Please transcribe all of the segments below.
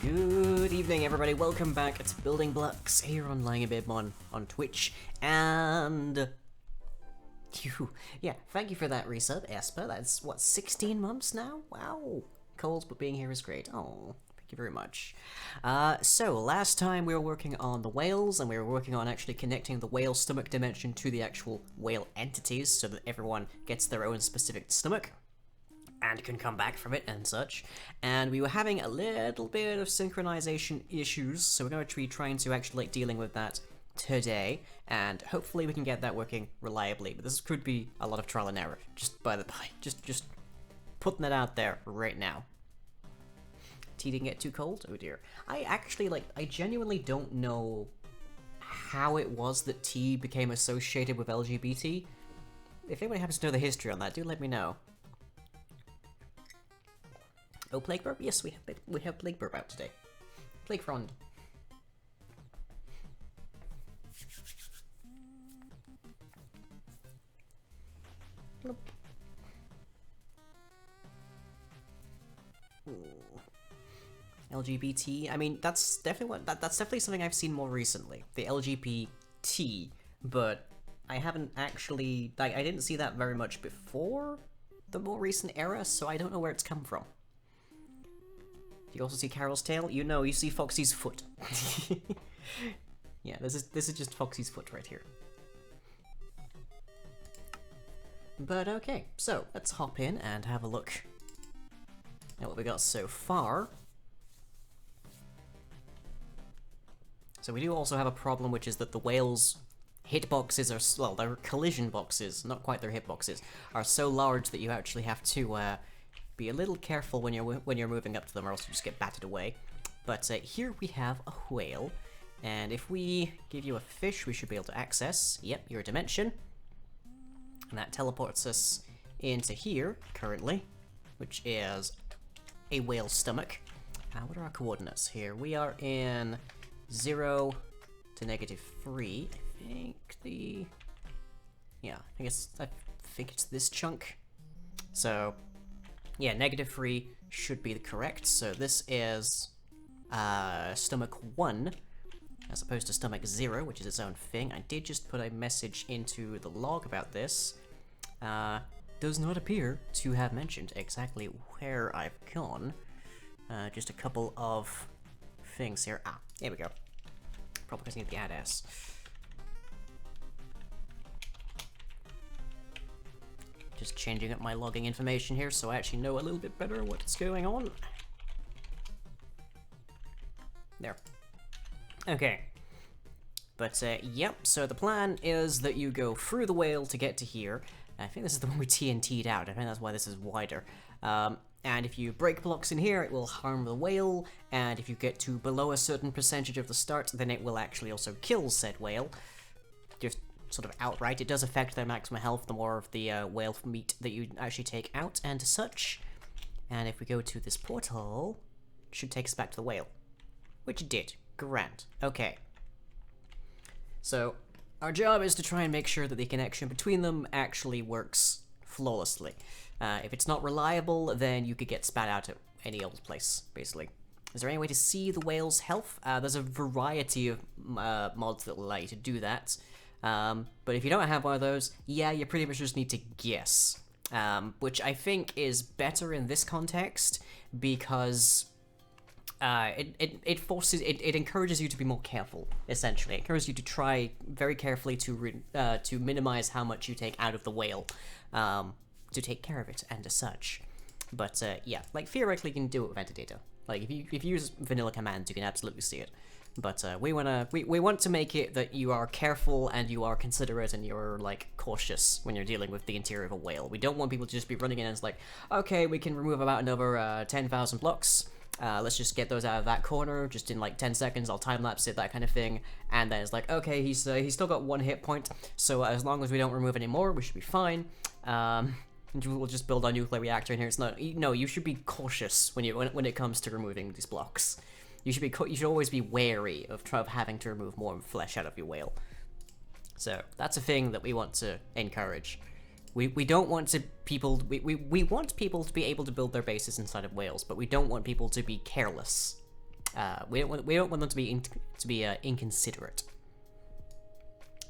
Good evening, everybody. Welcome back. It's Building Blocks here on Lyingabibmon on Twitch, and yeah, thank you for that resub, Esper. That's what, 16 months now? Wow. Cold, but being here is great. Oh, thank you very much. So last time we were working on the whales, and we were working on actually connecting the whale stomach dimension to the actual whale entities, so that everyone gets their own specific stomach and can come back from it and such. And we were having a little bit of synchronization issues, so we're going to be trying to actually dealing with that today, and hopefully we can get that working reliably. But this could be a lot of trial and error, just by the by, just putting that out there right now. Tea didn't get too cold? Oh dear. I actually, I genuinely don't know how it was that tea became associated with LGBT. If anybody happens to know the history on that, do let me know. Oh, Plague Burp? Yes, we have Plague Burp out today. Plague Frond. Bloop. LGBT. I mean, that's definitely that's definitely something I've seen more recently. The LGBT, but I haven't actually. I didn't see that very much before the more recent era, so I don't know where it's come from. You also see Carol's tail? You know, you see Foxy's foot. Yeah, this is just Foxy's foot right here. But okay, so let's hop in and have a look at what we got so far. So we do also have a problem, which is that the whales' hitboxes are, well, their collision boxes, not quite their hitboxes, are so large that you actually have to be a little careful when you're moving up to them, or else you just get batted away. But here we have a whale, and if we give you a fish, we should be able to access, yep, your dimension. And that teleports us into here, currently, which is a whale's stomach. What are our coordinates here? We are in 0 to -3. I think I think it's this chunk. So, yeah, -3 should be the correct. So this is stomach 1, as opposed to stomach 0, which is its own thing. I did just put a message into the log about this. Does not appear to have mentioned exactly where I've gone. Just a couple of things here. Here we go. Probably because I need the add-s. Just changing up my logging information here so I actually know a little bit better what's going on. There. Okay. But, yep, so the plan is that you go through the whale to get to here. I think this is the one we TNT'd out. I think that's why this is wider. And if you break blocks in here, it will harm the whale, and if you get to below a certain percentage of the start, then it will actually also kill said whale. Just sort of outright. It does affect their maximum health the more of the whale meat that you actually take out, and such. And if we go to this portal, it should take us back to the whale. Which it did. Grand. Okay. So, our job is to try and make sure that the connection between them actually works flawlessly. If it's not reliable, then you could get spat out at any old place, basically. Is there any way to see the whale's health? There's a variety of mods that will allow you to do that. But if you don't have one of those, yeah, you pretty much just need to guess. Which I think is better in this context, because it encourages you to be more careful, essentially. It encourages you to try very carefully to minimize how much you take out of the whale, to take care of it and as such. But yeah, like theoretically you can do it with metadata. Like if you use vanilla commands, you can absolutely see it. But we want to make it that you are careful and you are considerate and you're like cautious when you're dealing with the interior of a whale. We don't want people to just be running in and it's like, okay, we can remove about another 10,000 blocks. Let's just get those out of that corner, just in like 10 seconds, I'll time-lapse it, that kind of thing. And then it's like, okay, he's still got 1 hit point, so as long as we don't remove any more, we should be fine. We'll just build our nuclear reactor in here. It's not, no, you should be cautious when it comes to removing these blocks. You should always be wary of having to remove more flesh out of your whale. So that's a thing that we want to encourage. We don't want people we want people to be able to build their bases inside of whales, but we don't want people to be careless. We don't want them to be inconsiderate.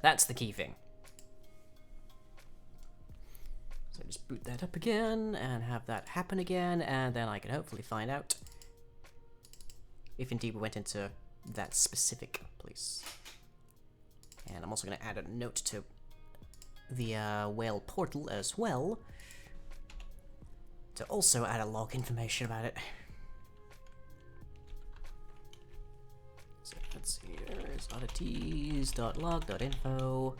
That's the key thing. So just boot that up again and have that happen again, and then I can hopefully find out if indeed we went into that specific place. And I'm also going to add a note to the whale portal as well, to also add a log information about it. So let's see, there's oddities.log.info.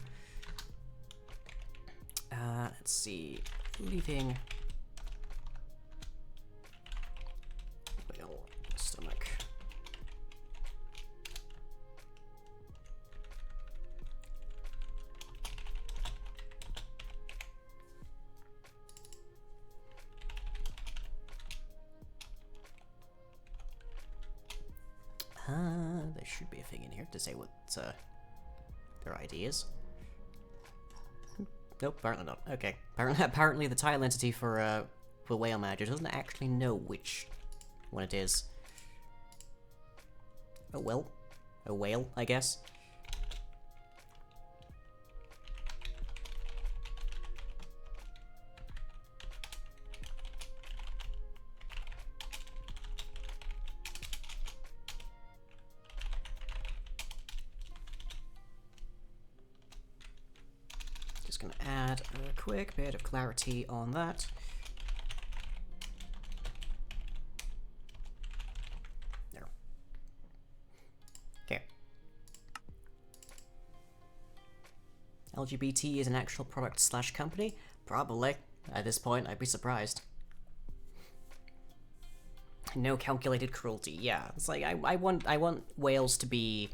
Let's see, leaving whale stomach. There should be a thing in here to say what their ID is. Nope, apparently not. Okay, apparently the tile entity for whale manager doesn't actually know which one it is. Oh well, a whale, I guess. just gonna add a quick bit of clarity on that. There. Okay. LGBT is an actual product slash company? Probably. At this point, I'd be surprised. No calculated cruelty. Yeah, it's like I want whales to be.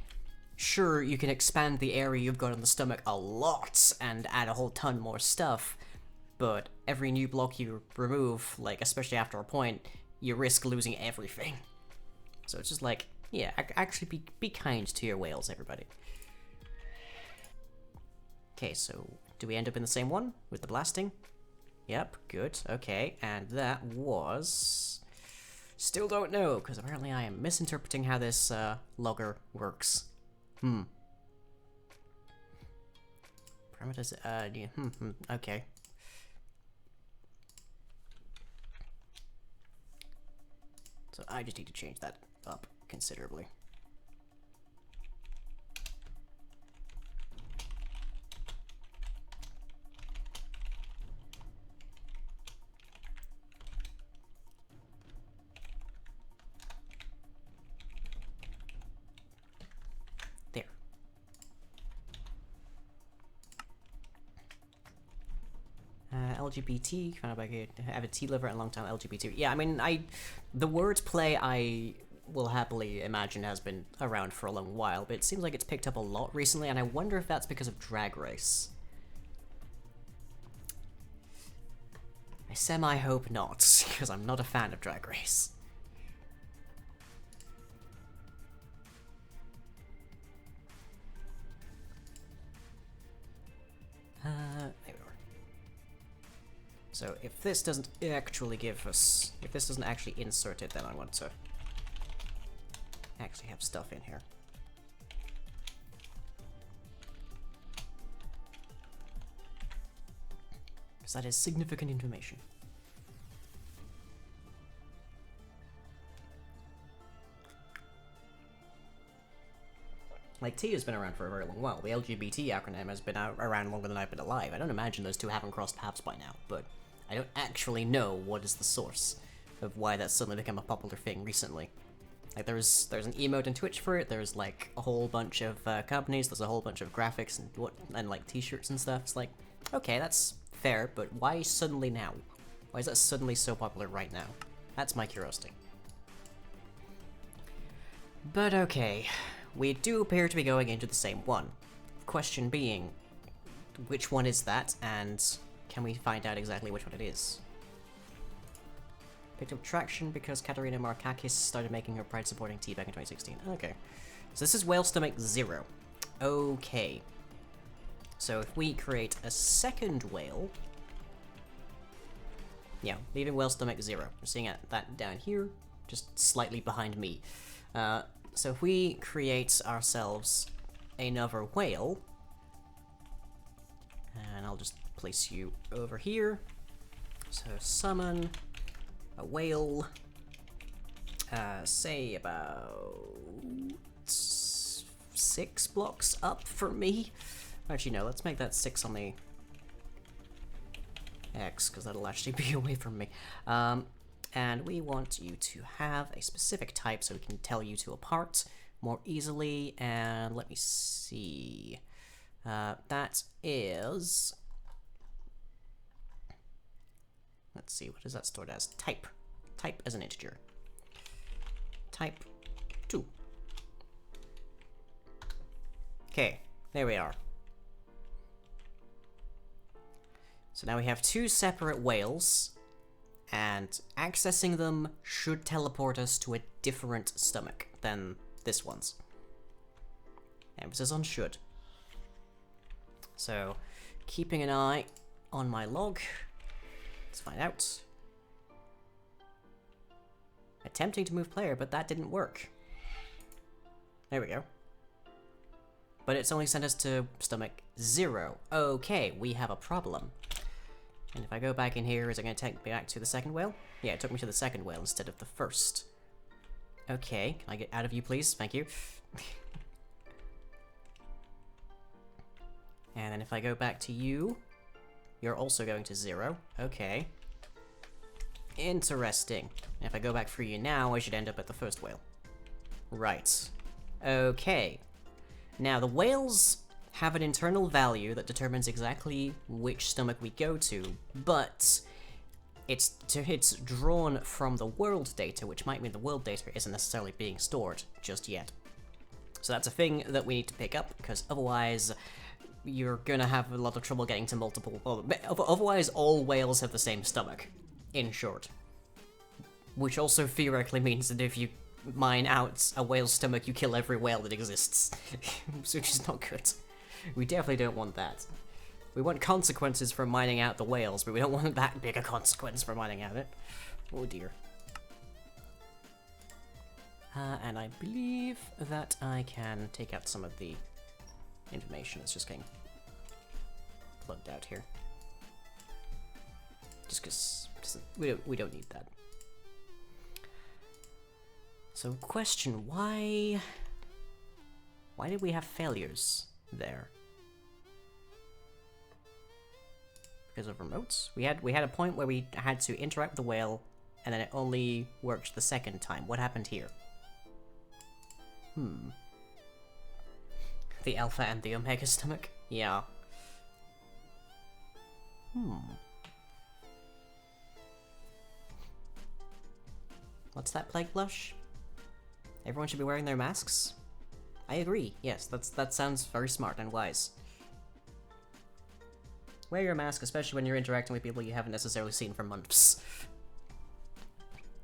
Sure, you can expand the area you've got on the stomach a lot and add a whole ton more stuff, but every new block you remove, like especially after a point, you risk losing everything. So it's just like, yeah, actually be kind to your whales, everybody. Okay, so do we end up in the same one with the blasting? Yep, good, okay, and that was... Still don't know, because apparently I am misinterpreting how this logger works. Parameters, yeah, okay. So I just need to change that up considerably. There. LGBT, found out by have a T liver and long time LGBT. Yeah, I mean, the wordplay I will happily imagine has been around for a long while, but it seems like it's picked up a lot recently, and I wonder if that's because of Drag Race. I semi-hope not, because I'm not a fan of Drag Race. There we are. So if this doesn't actually give us, if this doesn't actually insert it, then I want to actually have stuff in here. Because that is significant information. Like, T has been around for a very long while. The LGBT acronym has been around longer than I've been alive. I don't imagine those two haven't crossed paths by now, but I don't actually know what is the source of why that's suddenly become a popular thing recently. Like, there's an emote and Twitch for it, there's like a whole bunch of companies, there's a whole bunch of graphics and like t-shirts and stuff. It's like, okay, that's fair, but why suddenly now? Why is that suddenly so popular right now? That's my curiosity. But okay, we do appear to be going into the same one. Question being, which one is that, and can we find out exactly which one it is? Picked up traction because Katerina Markakis started making her pride-supporting tea back in 2016. Okay. So this is Whale Stomach 0. Okay. So if we create a second whale... Yeah, leaving Whale Stomach 0. We're seeing that down here, just slightly behind me. So if we create ourselves another whale... And I'll just place you over here. So summon... a whale, say about 6 blocks up from me. Actually, no, let's make that 6 on the X, because that'll actually be away from me. And we want you to have a specific type so we can tell you two apart more easily. And let me see. That is... Let's see, what is that stored as? Type. Type as an integer. Type 2. Okay, there we are. So now we have 2 separate whales, and accessing them should teleport us to a different stomach than this one's. Emphasis on should. So, keeping an eye on my log. Let's find out. Attempting to move player, but that didn't work. There we go. But it's only sent us to stomach 0. Okay, we have a problem. And if I go back in here, is it going to take me back to the second whale? Yeah, it took me to the second whale instead of the first. Okay, can I get out of you, please? Thank you. And then if I go back to you, You're also going to 0. Okay. Interesting. If I go back for you now, I should end up at the first whale. Right. Okay. Now, the whales have an internal value that determines exactly which stomach we go to, but it's drawn from the world data, which might mean the world data isn't necessarily being stored just yet. So that's a thing that we need to pick up, because otherwise you're gonna have a lot of trouble getting to multiple... Well, otherwise all whales have the same stomach, in short. Which also theoretically means that if you mine out a whale's stomach, you kill every whale that exists. Which is not good. We definitely don't want that. We want consequences for mining out the whales, but we don't want that big a consequence for mining out it. Oh dear. And I believe that I can take out some of the information that's just getting plugged out here. Just because we don't need that. So question, why did we have failures there? Because of remotes? We had a point where we had to interact with the whale, and then it only worked the second time. What happened here? The alpha and the omega stomach? Yeah. What's that, Plague Blush? Everyone should be wearing their masks? I agree, yes, that sounds very smart and wise. Wear your mask, especially when you're interacting with people you haven't necessarily seen for months.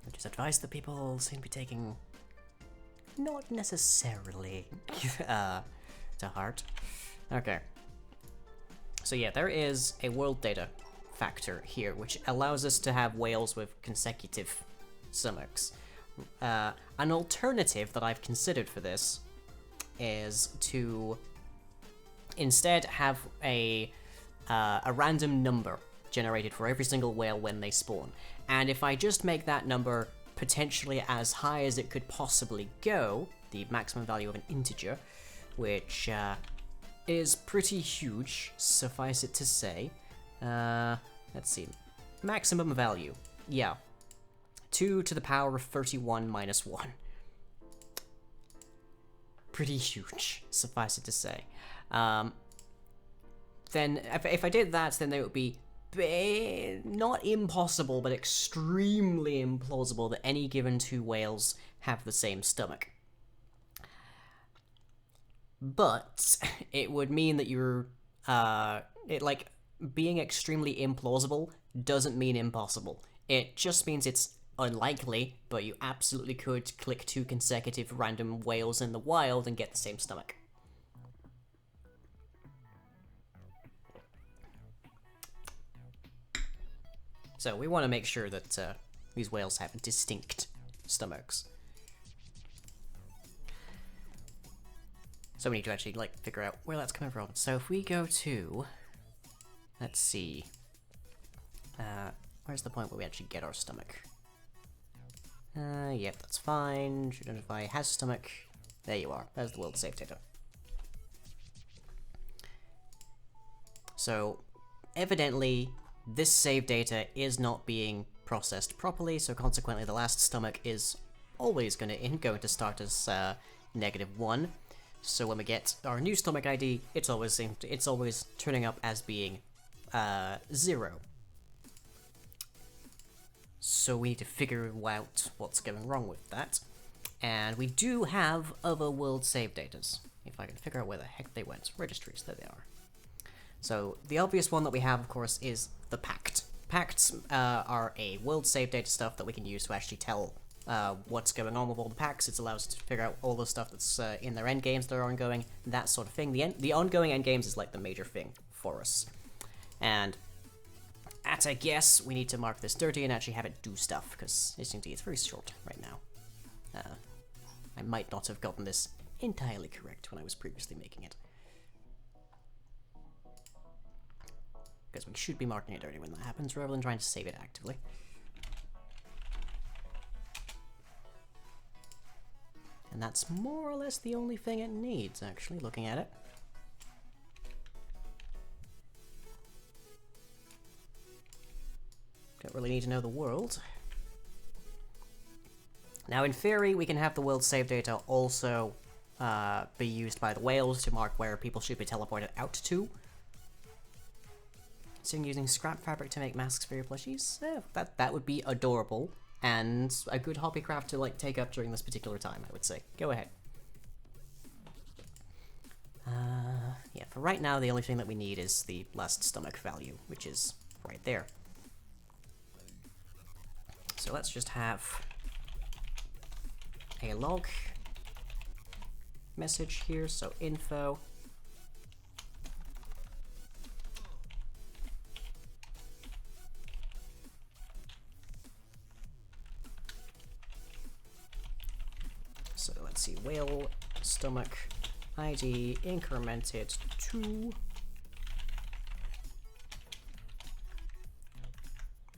Which is advice that people seem to be taking not necessarily to heart. Okay. So yeah, there is a world data factor here, which allows us to have whales with consecutive stomachs. An alternative that I've considered for this is to instead have a random number generated for every single whale when they spawn. And if I just make that number potentially as high as it could possibly go, the maximum value of an integer, which is pretty huge, suffice it to say. Let's see. Maximum value. Yeah. 2 to the power of 31 minus 1. Pretty huge, suffice it to say. Then, if I did that, then it would be not impossible, but extremely implausible that any given 2 whales have the same stomach. But it would mean that you're, being extremely implausible doesn't mean impossible. It just means it's unlikely, but you absolutely could click 2 consecutive random whales in the wild and get the same stomach. So we want to make sure that these whales have distinct stomachs. So we need to actually, figure out where that's coming from. So if we go to... Let's see. Where's the point where we actually get our stomach? Yep, that's fine. Should identify has stomach. There you are. There's the world save data. So, evidently, this save data is not being processed properly, so consequently the last stomach is always going to start as -1. So when we get our new stomach ID, it's always turning up as being 0. So we need to figure out what's going wrong with that. And we do have other world save datas. If I can figure out where the heck they went. Registries, there they are. So the obvious one that we have, of course, is the Pact. Pacts are a world save data stuff that we can use to actually tell what's going on with all the packs. It allows us to figure out all the stuff that's in their endgames that are ongoing, that sort of thing. The ongoing endgames is like the major thing for us. And at a guess, we need to mark this dirty and actually have it do stuff, because it's very short right now. I might not have gotten this entirely correct when I was previously making it. Because we should be marking it dirty when that happens, rather than trying to save it actively. And that's more or less the only thing it needs, actually, looking at it. Don't really need to know the world. Now, in theory, we can have the world save data also be used by the whales to mark where people should be teleported out to. So using scrap fabric to make masks for your plushies? That would be adorable, and a good hobby craft to like take up during this particular time, I would say. Go ahead. Yeah, for right now, the only thing that we need is the last stomach value, which is right there. So let's just have a log message here, so info. So let's see, whale stomach ID incremented to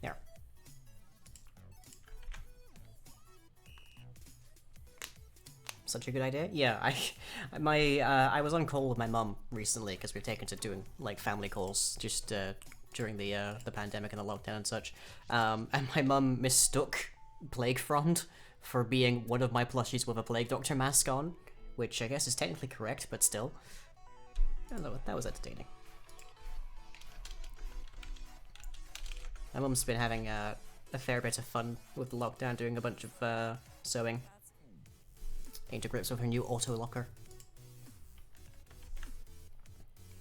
there. Such a good idea. Yeah, I was on call with my mum recently because we've taken to doing like family calls just during the pandemic and the lockdown and such. And my mum mistook Plague Frond for being one of my plushies with a Plague Doctor mask on, which I guess is technically correct, but still. I don't know, that was entertaining. My mum's been having a fair bit of fun with the lockdown, doing a bunch of sewing. Getting to grips with her new auto locker.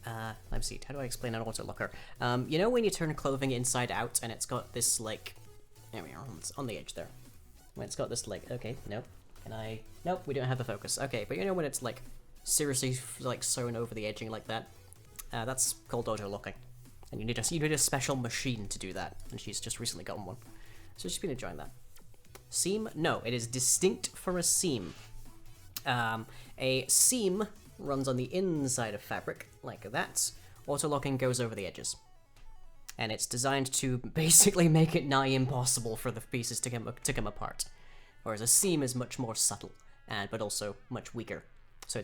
Let me see, how do I explain an auto locker? You know when you turn clothing inside out and it's got this like, there we are, it's on the edge there. When it's got this like, okay, nope. Can I? Nope, we don't have the focus. Okay, but you know when it's like seriously like sewn over the edging like that? That's called auto locking, and you need a special machine to do that. And she's just recently gotten one, so she's been enjoying that. Seam? No, it is distinct from a seam. A seam runs on the inside of fabric like that. Auto locking goes over the edges, and it's designed to basically make it nigh impossible for the pieces to come apart. Whereas a seam is much more subtle, but also much weaker. So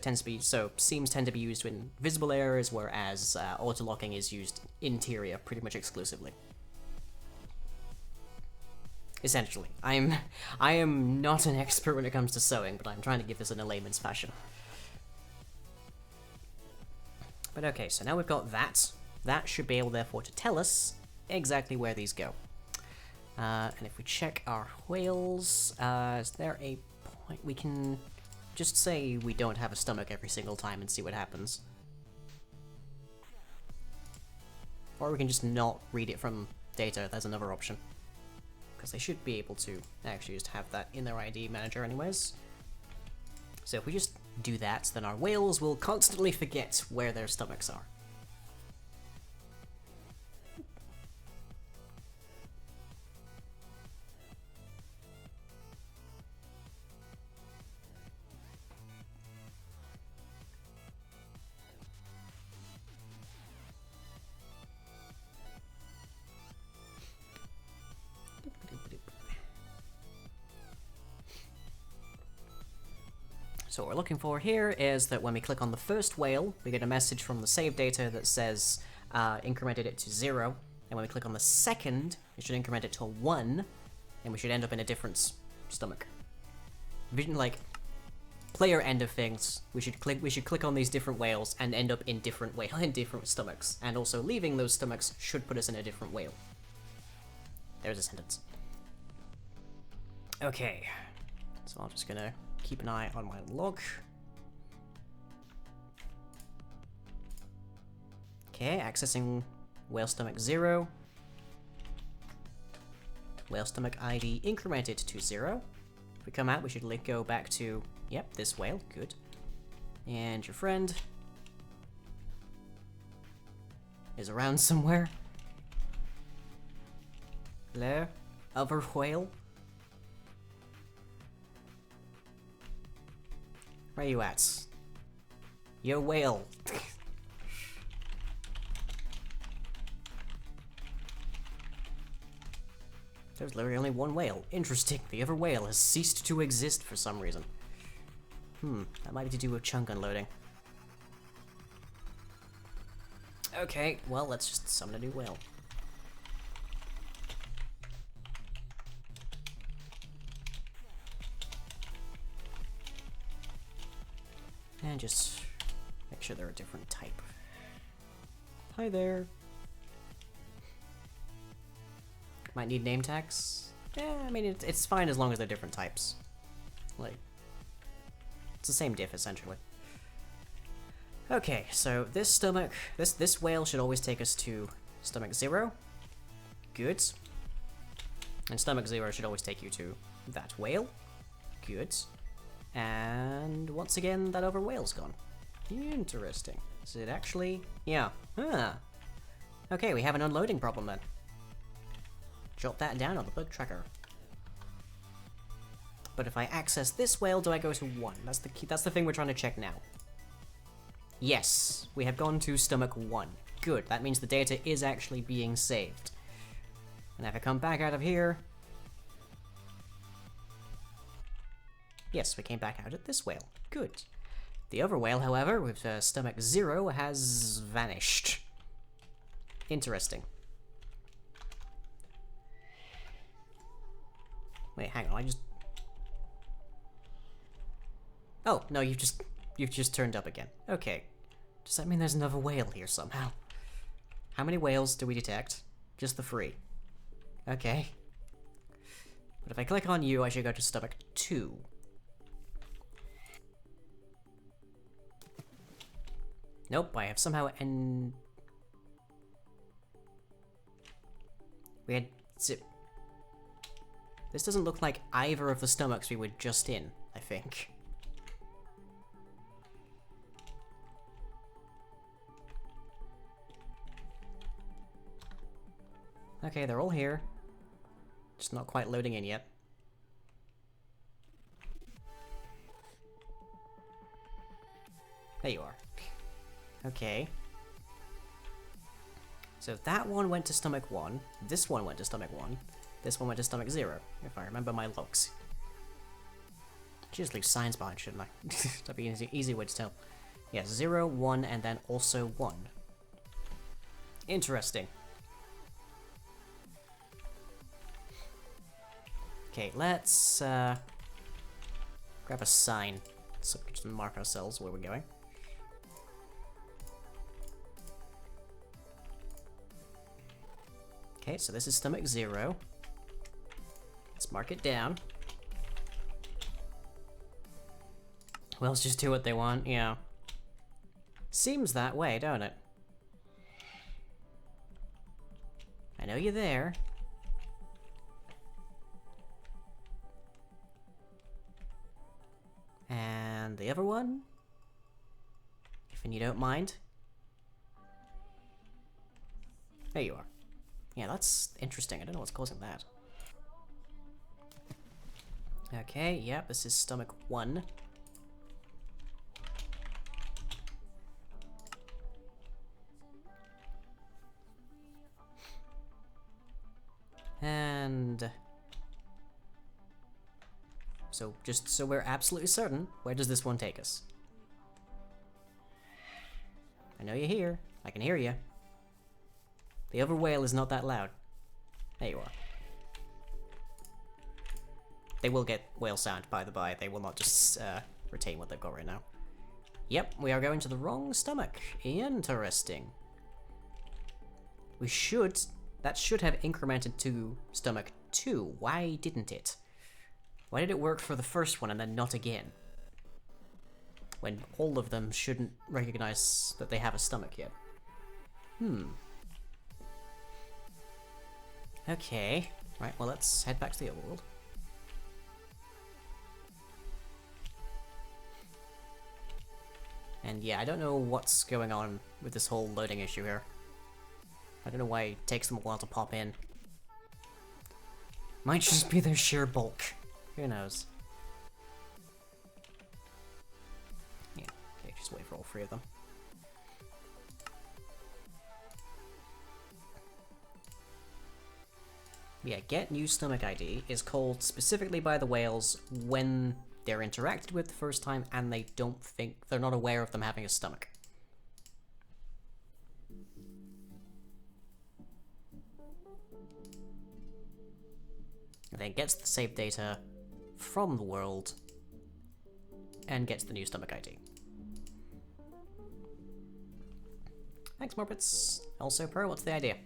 seams tend to be used in visible areas, whereas auto-locking is used interior pretty much exclusively. Essentially. I am not an expert when it comes to sewing, but I'm trying to give this in a layman's fashion. But okay, so now we've got that. That should be able, therefore, to tell us exactly where these go. And if we check our whales, is there a point we can just say we don't have a stomach every single time and see what happens? Or we can just not read it from data, there's another option. Because they should be able to actually just have that in their ID manager anyways. So if we just do that, then our whales will constantly forget where their stomachs are. So what we're looking for here is that when we click on the first whale, we get a message from the save data that says incremented it to 0, and when we click on the second, it should increment it to 1, and we should end up in a different stomach. Like player end of things, we should click on these different whales and end up in different stomachs, and also leaving those stomachs should put us in a different whale. There's a sentence. Okay, so I'm just gonna keep an eye on my log. Okay, accessing whale stomach 0. Whale stomach ID incremented to 0. If we come out, we should go back to, yep, this whale, good. And your friend is around somewhere. Hello? Other whale? Where you at? Yo, whale. There's literally only one whale. Interesting. The other whale has ceased to exist for some reason. That might be to do with chunk unloading. Okay, well, let's just summon a new whale. And just make sure they're a different type. Hi there. Might need name tags. Yeah, I mean, it's fine as long as they're different types. Like, it's the same diff, essentially. Okay, so this whale should always take us to stomach 0. Good. And stomach 0 should always take you to that whale. Good. And once again, that other whale's gone. Interesting. Is it actually? Yeah. Huh. Okay, we have an unloading problem then. Jot that down on the bug tracker. But if I access this whale, do I go to 1? That's the key. That's the thing we're trying to check now. Yes, we have gone to stomach 1. Good, that means the data is actually being saved. And if I come back out of here... Yes, we came back out at this whale. Good. The other whale, however, with stomach 0, has vanished. Interesting. Wait, hang on, I just... Oh, no, you've just turned up again. Okay. Does that mean there's another whale here somehow? How many whales do we detect? Just the 3. Okay. But if I click on you, I should go to stomach 2. Nope, I have somehow we had zip. This doesn't look like either of the stomachs we were just in, I think. Okay, they're all here. Just not quite loading in yet. There you are. Okay. So that one went to stomach 1, this one went to stomach 1, this one went to stomach 0, if I remember my logs. Just leave signs behind, shouldn't I? That'd be an easy way to tell. Yeah, 0, 1, and then also 1. Interesting. Okay, let's grab a sign so we can mark ourselves where we're going. Okay, so this is stomach 0. Let's mark it down. Whales just do what they want, yeah. Seems that way, don't it? I know you're there. And the other one? If you don't mind. There you are. Yeah, that's interesting. I don't know what's causing that. Okay, yep, this is stomach 1. And... so, just so we're absolutely certain, where does this one take us? I know you're here. I can hear you. The other whale is not that loud. There you are. They will get whale sound, by the by. They will not just retain what they've got right now. Yep, we are going to the wrong stomach. Interesting. We should... that should have incremented to stomach 2. Why didn't it? Why did it work for the first one and then not again? When all of them shouldn't recognize that they have a stomach yet. Okay. Right, well, let's head back to the overworld. And yeah, I don't know what's going on with this whole loading issue here. I don't know why it takes them a while to pop in. Might just be their sheer bulk. Who knows? Yeah, okay, just wait for all 3 of them. Yeah, get new stomach ID is called specifically by the whales when they're interacted with the first time and they don't think, they're not aware of them having a stomach. And then gets the saved data from the world and gets the new stomach ID. Thanks, Morbits. Also, Pro, what's the idea?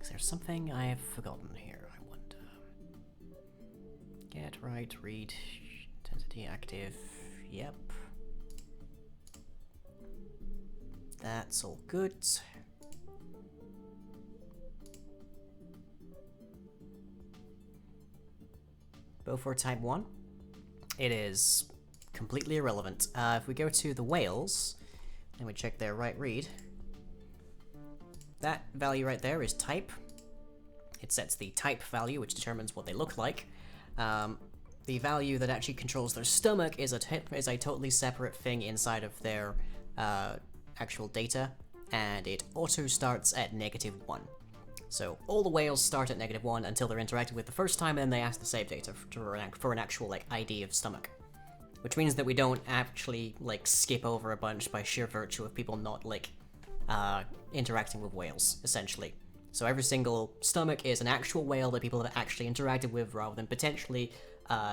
Is there something I have forgotten here, I wonder? Get, right, read, intensity active, yep. That's all good. Beaufort type 1. It is completely irrelevant. If we go to the whales, and we check their right read, that value right there is type. It sets the type value, which determines what they look like. The value that actually controls their stomach is a totally separate thing inside of their actual data, and it auto starts at -1. So all the whales start at -1 until they're interacted with the first time, and then they ask the save data for an actual like ID of stomach, which means that we don't actually like skip over a bunch by sheer virtue of people not like interacting with whales, essentially. So every single stomach is an actual whale that people have actually interacted with, rather than potentially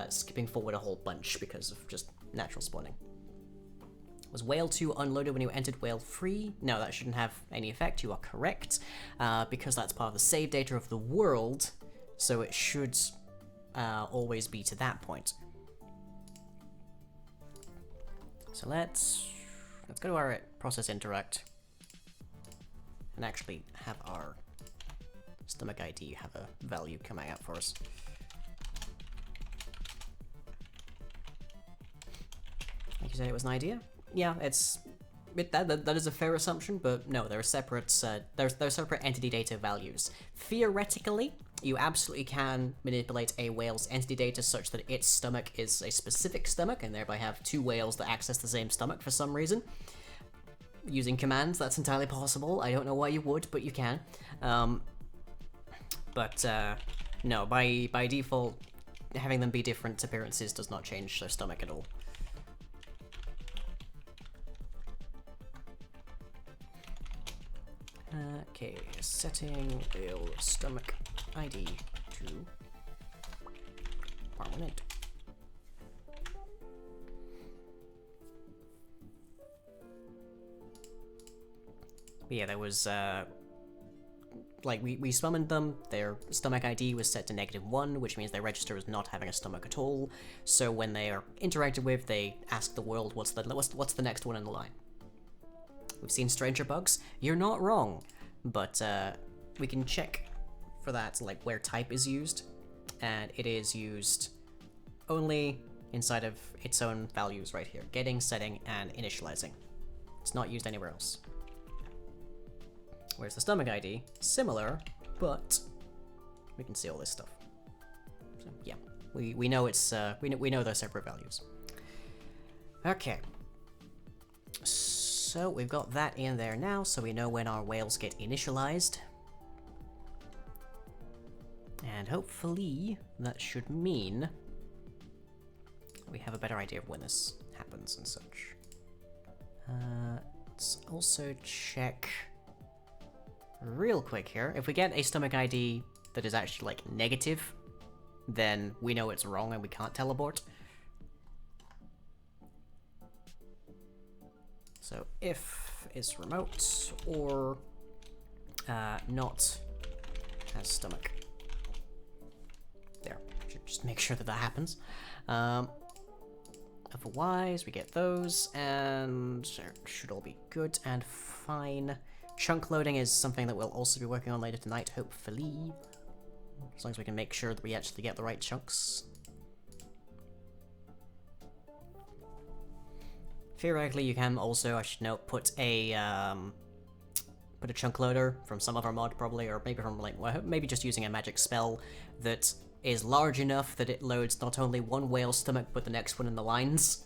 skipping forward a whole bunch because of just natural spawning. Was whale 2 unloaded when you entered whale 3? No, that shouldn't have any effect, you are correct, because that's part of the save data of the world, so it should always be to that point. So let's go to our process interact, and actually have our stomach ID have a value coming out for us. Like you said, it was an idea? Yeah, that is a fair assumption, but no, there are separate there's separate entity data values. Theoretically, you absolutely can manipulate a whale's entity data such that its stomach is a specific stomach, and thereby have two whales that access the same stomach for some reason. Using commands, that's entirely possible. I don't know why you would, but you can. No, by default, having them be different appearances does not change their stomach at all. Okay, setting whale stomach ID to permanent. But yeah, there was like we summoned them. Their stomach ID was set to -1, which means they register as not having a stomach at all. So when they are interacted with, they ask the world, what's the next one in the line? We've seen stranger bugs. You're not wrong, but we can check for that, like where type is used, and it is used only inside of its own values right here: getting, setting, and initializing. It's not used anywhere else. Whereas the stomach ID, similar, but we can see all this stuff. So yeah, we know it's we know they're separate values. Okay. So we've got that in there now, so we know when our whales get initialized. And hopefully that should mean we have a better idea of when this happens and such. Let's also check real quick here. If we get a stomach ID that is actually like negative, then we know it's wrong and we can't teleport. So if it's remote or not has stomach. There, should just make sure that that happens. Otherwise, we get those, and it should all be good and fine. Chunk loading is something that we'll also be working on later tonight, hopefully. As long as we can make sure that we actually get the right chunks. Theoretically, you can also, I should note, put a chunk loader from some other mod probably, or maybe from like maybe just using a magic spell that is large enough that it loads not only one whale stomach but the next one in the lines,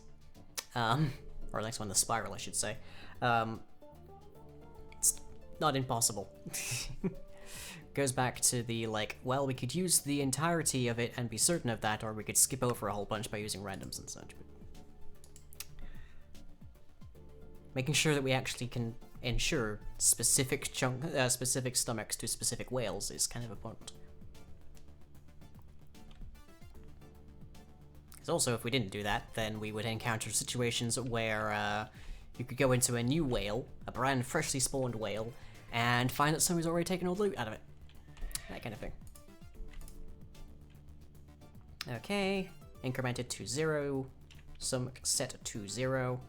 or the next one in the spiral, I should say. It's not impossible. Goes back to the like, well, we could use the entirety of it and be certain of that, or we could skip over a whole bunch by using randoms and such. But Making sure that we actually can ensure specific specific stomachs to specific whales is kind of important. Because also, if we didn't do that, then we would encounter situations where you could go into a new whale, a brand freshly spawned whale, and find that somebody's already taken all the loot out of it. That kind of thing. Okay, incremented to 0. Stomach set to 0.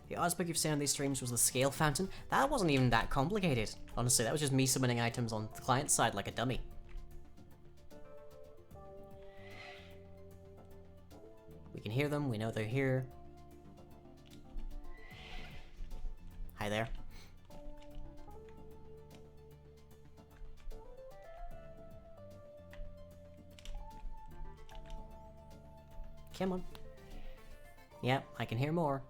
The odds book you've seen on these streams was the scale fountain. That wasn't even that complicated. Honestly, that was just me summoning items on the client side like a dummy. We can hear them, we know they're here. Hi there. Come on. Yep, I can hear more.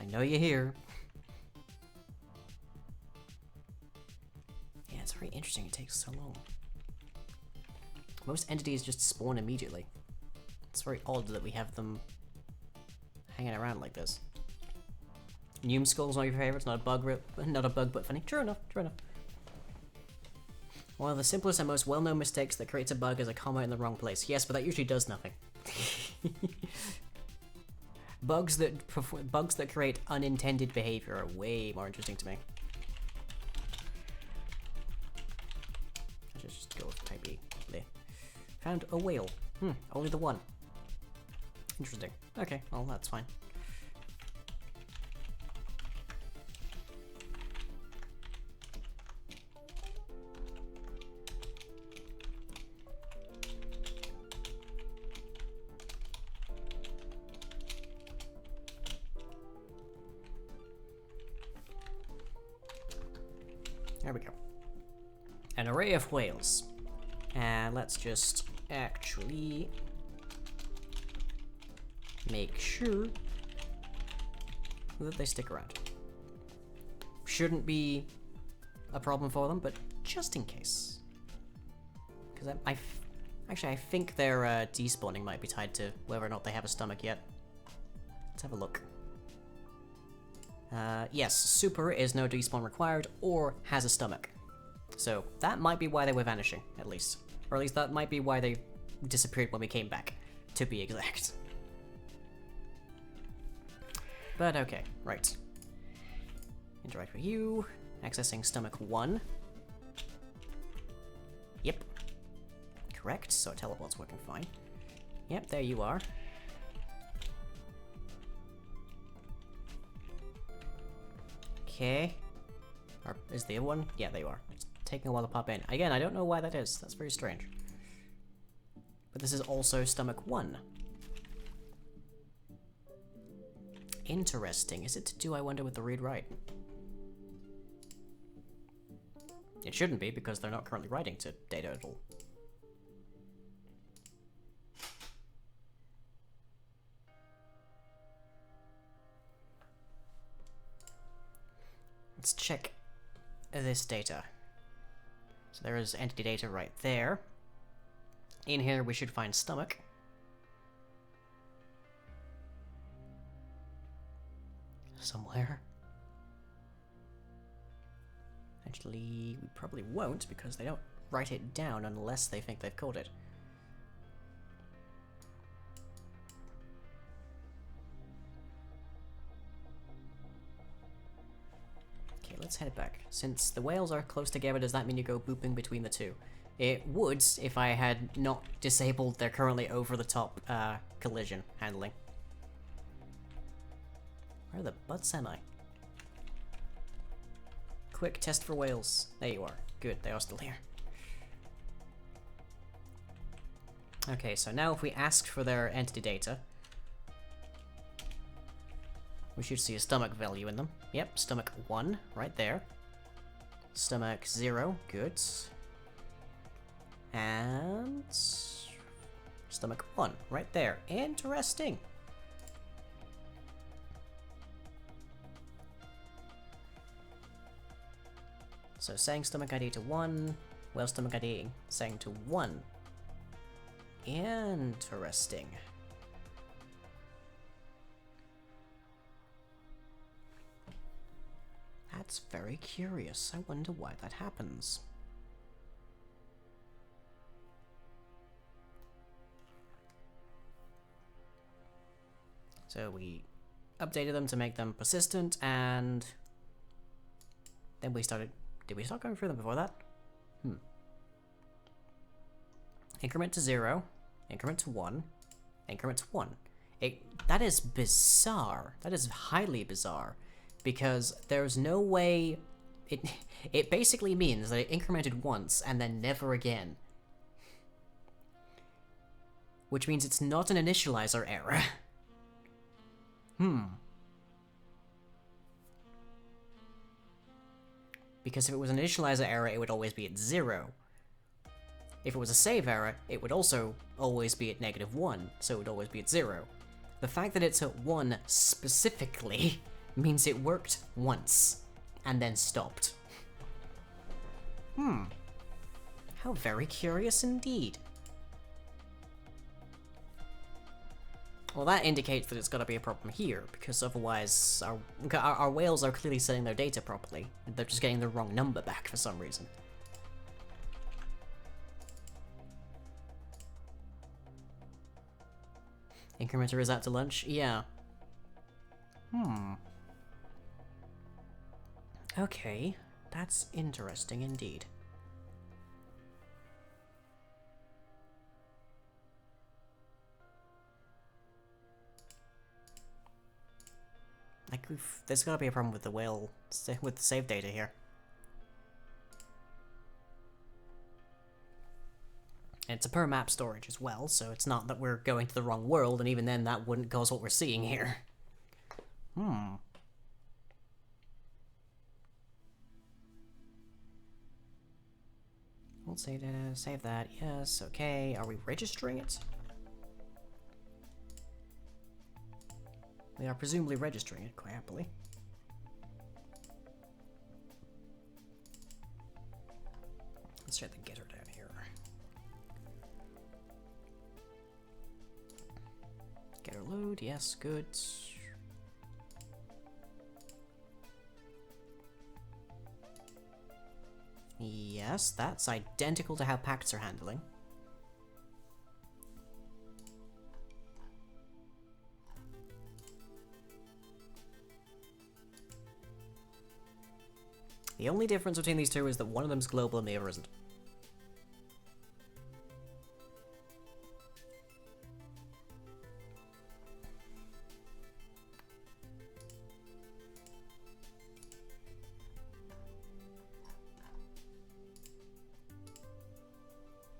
I know you're here. Yeah, it's very interesting it takes so long. Most entities just spawn immediately. It's very odd that we have them hanging around like this. Numskull's one of your favorites, not a bug, but funny. True enough, true enough. One of the simplest and most well-known mistakes that creates a bug is a comma in the wrong place. Yes, but that usually does nothing. Bugs that create unintended behavior are way more interesting to me. Let's just go with type E. There. Found a whale. Only the one. Interesting. Okay, well that's fine. There we go. An array of whales. And let's just actually make sure that they stick around. Shouldn't be a problem for them, but just in case. Because actually I think their despawning might be tied to whether or not they have a stomach yet. Let's have a look. Yes, super is no despawn required, or has a stomach. So that might be why they were vanishing, at least. Or at least that might be why they disappeared when we came back, to be exact. But okay, right. Interact with you. Accessing stomach 1. Yep. Correct, so teleport's working fine. Yep, there you are. Okay. Or is the other one? Yeah, there you are. It's taking a while to pop in. Again, I don't know why that is. That's very strange. But this is also stomach 1. Interesting. Is it to do, I wonder, with the read-write? It shouldn't be, because they're not currently writing to data at all. Let's check this data. So there is entity data right there. In here we should find stomach. Somewhere. Actually, we probably won't because they don't write it down unless they think they've caught it. Okay, let's head back. Since the whales are close together, does that mean you go booping between the two? It would if I had not disabled their currently over-the-top collision handling. Where the butts am I? Quick test for whales. There you are. Good, they are still here. Okay, so now if we ask for their entity data, we should see a stomach value in them. Yep, stomach 1, right there. Stomach 0, good. And stomach 1, right there. Interesting. So saying stomach ID to 1, whale stomach ID saying to 1. Interesting. That's very curious. I wonder why that happens. So we updated them to make them persistent, and then we started... Did we start going through them before that? Increment to 0, increment to 1, increment to 1. That is bizarre. That is highly bizarre. Because there's no way... It basically means that it incremented once and then never again. Which means it's not an initializer error. Because if it was an initializer error, it would always be at 0. If it was a save error, it would also always be at -1, so it would always be at 0. The fact that it's at 1 specifically means it worked once, and then stopped. How very curious indeed. Well, that indicates that it's got to be a problem here, because otherwise our whales are clearly setting their data properly. They're just getting the wrong number back for some reason. Incrementer is out to lunch? Yeah. Okay, that's interesting indeed. Like, there's gotta be a problem with the whale, with the save data here. And it's a per map storage as well, so it's not that we're going to the wrong world, and even then that wouldn't cause what we're seeing here. We'll save data, save that, yes, okay. Are we registering it? We are presumably registering it, quite happily. Let's try the getter down here. Getter load, yes, good. Yes, that's identical to how pacts are handling. The only difference between these two is that one of them's global and the other isn't.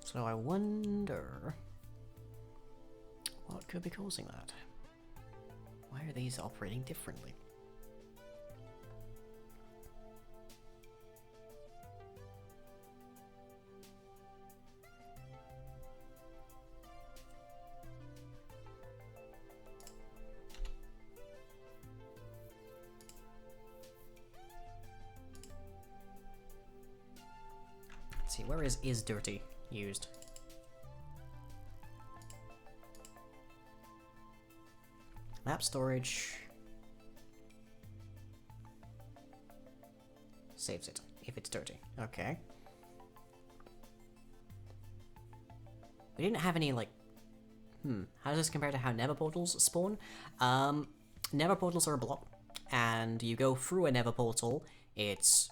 So I wonder what could be causing that. Why are these operating differently? Let's see, where is dirty used? Map storage saves it if it's dirty. Okay. We didn't have any like how does this compare to how nether portals spawn? Nether portals are a block, and you go through a nether portal, it's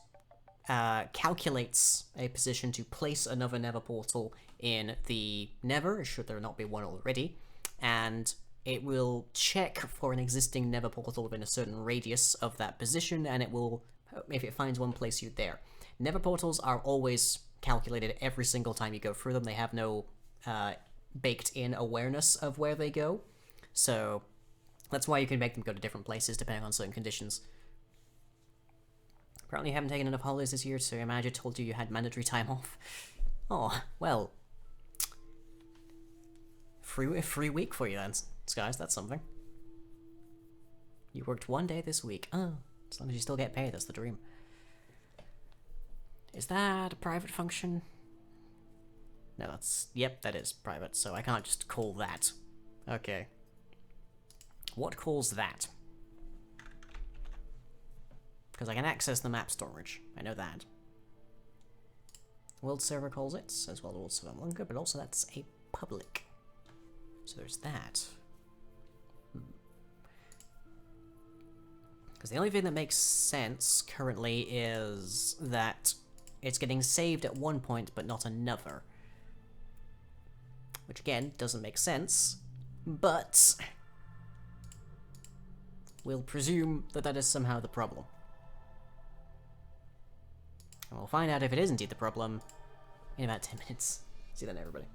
calculates a position to place another nether portal in the nether, should there not be one already, and it will check for an existing nether portal within a certain radius of that position, and it will, if it finds one, place you there. Nether portals are always calculated every single time you go through them. They have no baked-in awareness of where they go, so that's why you can make them go to different places depending on certain conditions. Apparently you haven't taken enough holidays this year, so your manager told you had mandatory time off. Oh, well. Free week for you then, Skies, that's something. You worked one day this week. Oh, as long as you still get paid, that's the dream. Is that a private function? No, that's... Yep, that is private, so I can't just call that. Okay. What calls that? Because I can access the map storage. I know that. World server calls it, as well as World server longer, but also that's a public. So there's that. Because the only thing that makes sense currently is that it's getting saved at one point, but not another. Which again, doesn't make sense, but we'll presume that that is somehow the problem. And we'll find out if it is indeed the problem in about 10 minutes. See you then, everybody.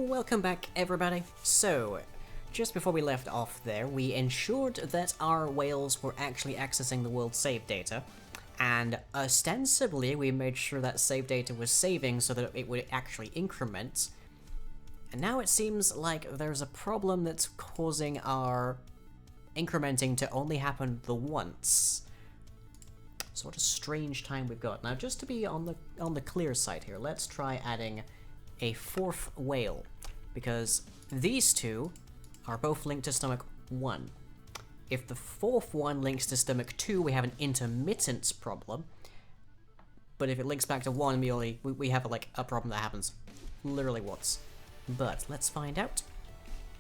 Welcome back, everybody. So, just before we left off there, we ensured that our whales were actually accessing the world save data, and ostensibly we made sure that save data was saving so that it would actually increment. And now it seems like there's a problem that's causing our incrementing to only happen the once. So what a strange time we've got. Now, just to be on the clear side here, let's try adding a fourth whale, because these two are both linked to stomach 1. If the fourth one links to stomach 2, we have an intermittent problem. But if it links back to 1, we have a problem that happens literally once. But let's find out.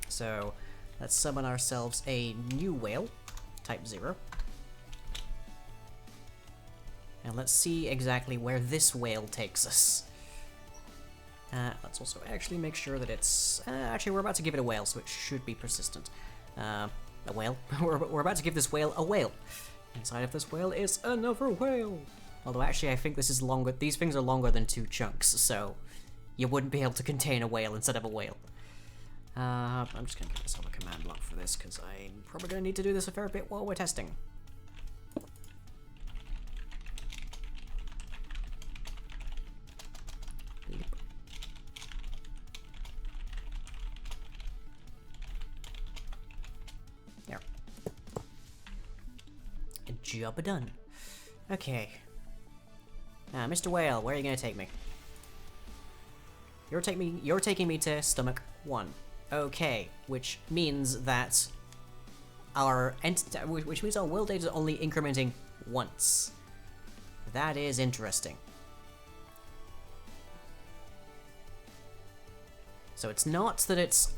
So let's summon ourselves a new whale, type 0. And let's see exactly where this whale takes us. Let's also actually make sure that it's... actually, we're about to give it a whale, so it should be persistent. A whale? we're about to give this whale a whale. Inside of this whale is another whale. Although, actually, I think this is longer. These things are longer than 2 chunks, so you wouldn't be able to contain a whale instead of a whale. I'm just going to give myself a command block for this, because I'm probably going to need to do this a fair bit while we're testing. Job done. Okay. Mr. Whale, where are you gonna take me? You're taking me to stomach 1. Okay, which means that our world data is only incrementing once. That is interesting. So it's not that it's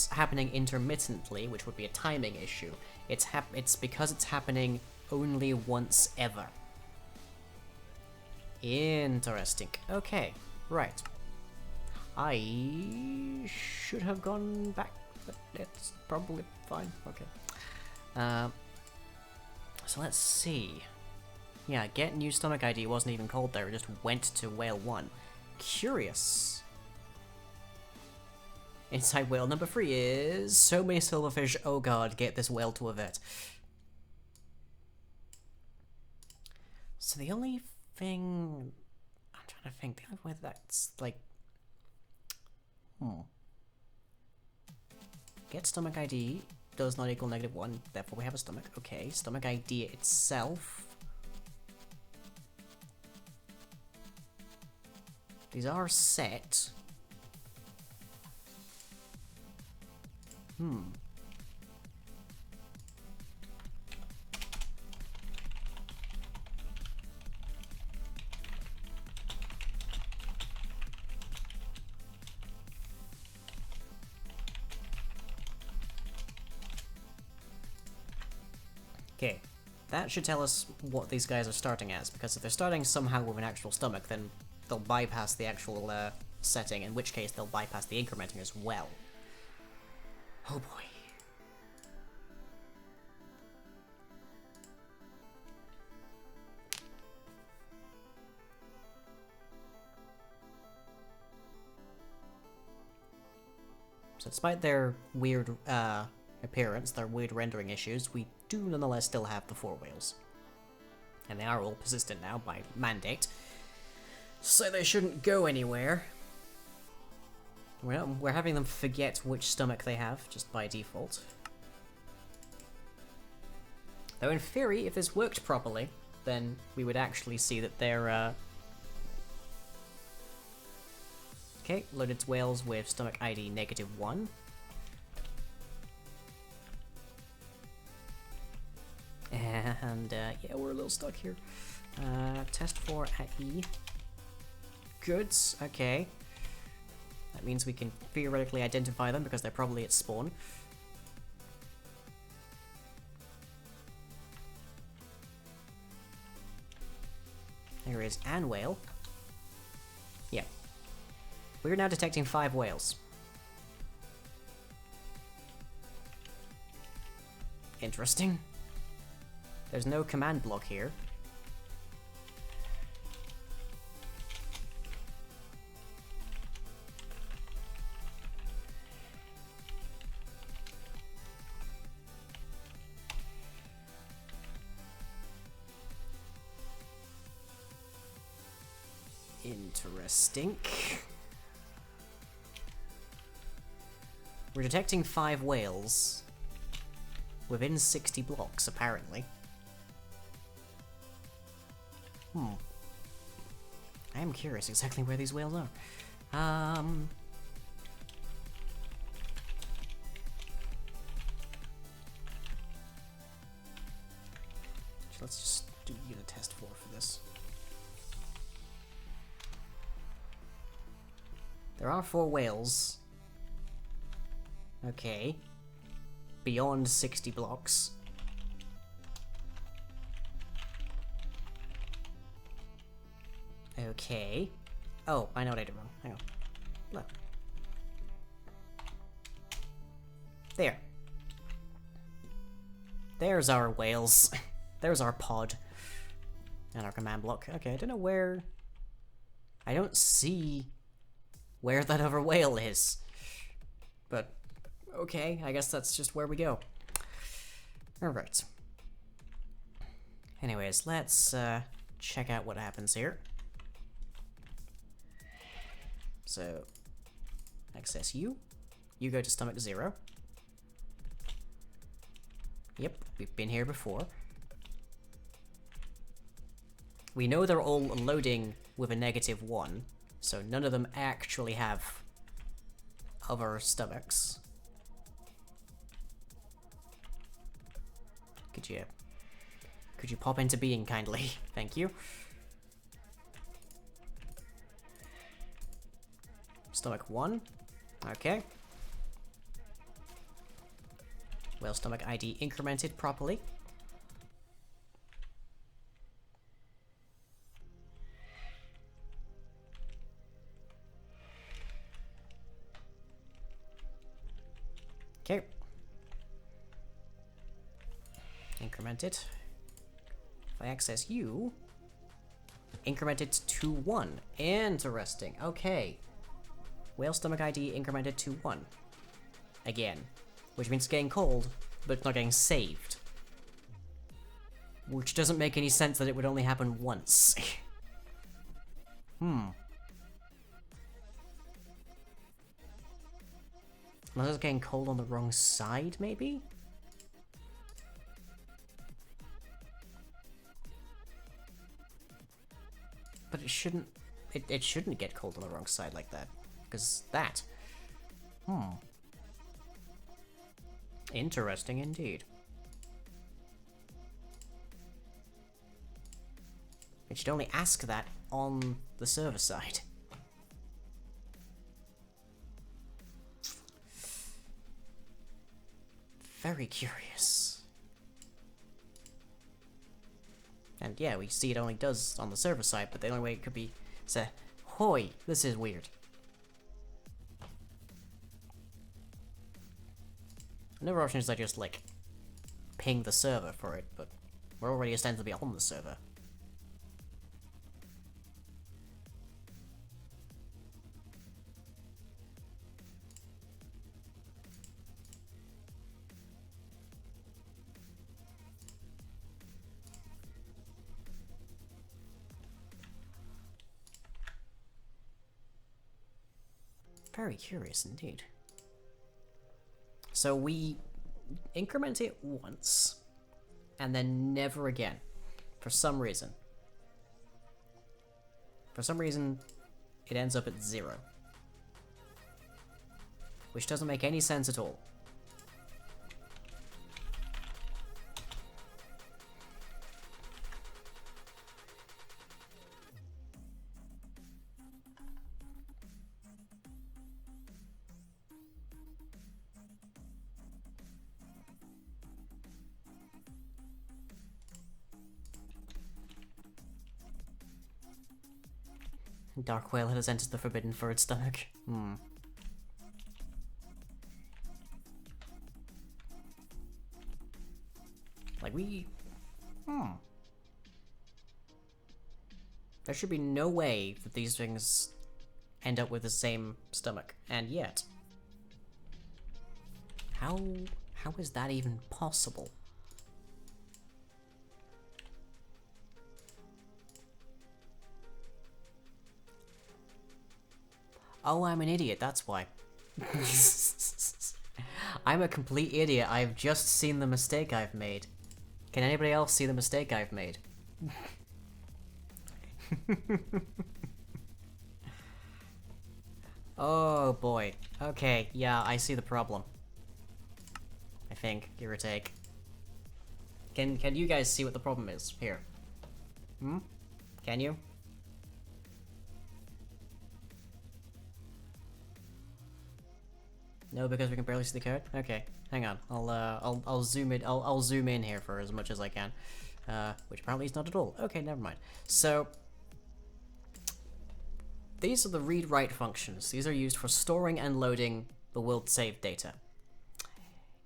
happening intermittently, which would be a timing issue. It's because it's happening only once ever. Interesting. Okay, right. I should have gone back, but it's probably fine. Okay. So let's see. Yeah, get new stomach ID wasn't even called there. It just went to whale 1. Curious. Inside whale number 3 is so many silverfish. Oh god, get this whale to a vet. So the only thing I'm trying to think, the only way that's like, get stomach ID does not equal -1. Therefore, we have a stomach. Okay, stomach ID itself. These are set. Okay, that should tell us what these guys are starting as, because if they're starting somehow with an actual stomach, then they'll bypass the actual setting, in which case they'll bypass the incrementing as well. Oh boy. So despite their weird appearance, their weird rendering issues, we do nonetheless still have the 4 whales. And they are all persistent now by mandate. So they shouldn't go anywhere. We're having them forget which stomach they have, just by default. Though in theory, if this worked properly, then we would actually see that they're, okay, loaded whales with stomach ID -1. And, yeah, we're a little stuck here. Test for at E. Goods, okay. That means we can theoretically identify them because they're probably at spawn. There is an whale. Yeah. We're now detecting 5 whales. Interesting. There's no command block here. Interesting. We're detecting 5 whales within 60 blocks, apparently. I am curious exactly where these whales are. Let's just do unit test 4 for this. There are 4 whales. Okay. Beyond 60 blocks. Okay. Oh, I know what I did wrong. Hang on. Look. There. There's our whales. There's our pod. And our command block. Okay, I don't know where... I don't see where that other whale is. But, okay, I guess that's just where we go. Alright. Anyways, let's check out what happens here. So, access you. You go to stomach 0. Yep, we've been here before. We know they're all loading with a -1, so none of them actually have other stomachs. Could you pop into being kindly? Thank you. Stomach 1. Okay. Whale stomach ID incremented properly. Okay. Incremented. If I access you, incremented to 1. Interesting. Okay. Whale stomach ID incremented to 1. Again. Which means it's getting cold, but it's not getting saved. Which doesn't make any sense that it would only happen once. Unless it's getting cold on the wrong side, maybe? But it shouldn't... It shouldn't get cold on the wrong side like that. Because that... Interesting indeed. It should only ask that on the server side. Very curious. And yeah, we see it only does on the server side, but the only way it could be is a hoi, this is weird. Another option is I just, like, ping the server for it, but we're already ostensibly on the server. Very curious indeed. So we increment it once, and then never again, for some reason. For some reason, it ends up at 0. Which doesn't make any sense at all. Dark whale has entered the forbidden for its stomach. Like we... There should be no way that these things end up with the same stomach, and yet... How is that even possible? Oh, I'm an idiot, that's why. I'm a complete idiot. I've just seen the mistake I've made. Can anybody else see the mistake I've made? Oh boy. Okay, yeah, I see the problem. I think, give or take. Can you guys see what the problem is here? Hmm? Can you? No, because we can barely see the code? Okay, hang on. I'll zoom it. I'll zoom in here for as much as I can. Which apparently is not at all. Okay, never mind. So these are the read-write functions. These are used for storing and loading the world save data.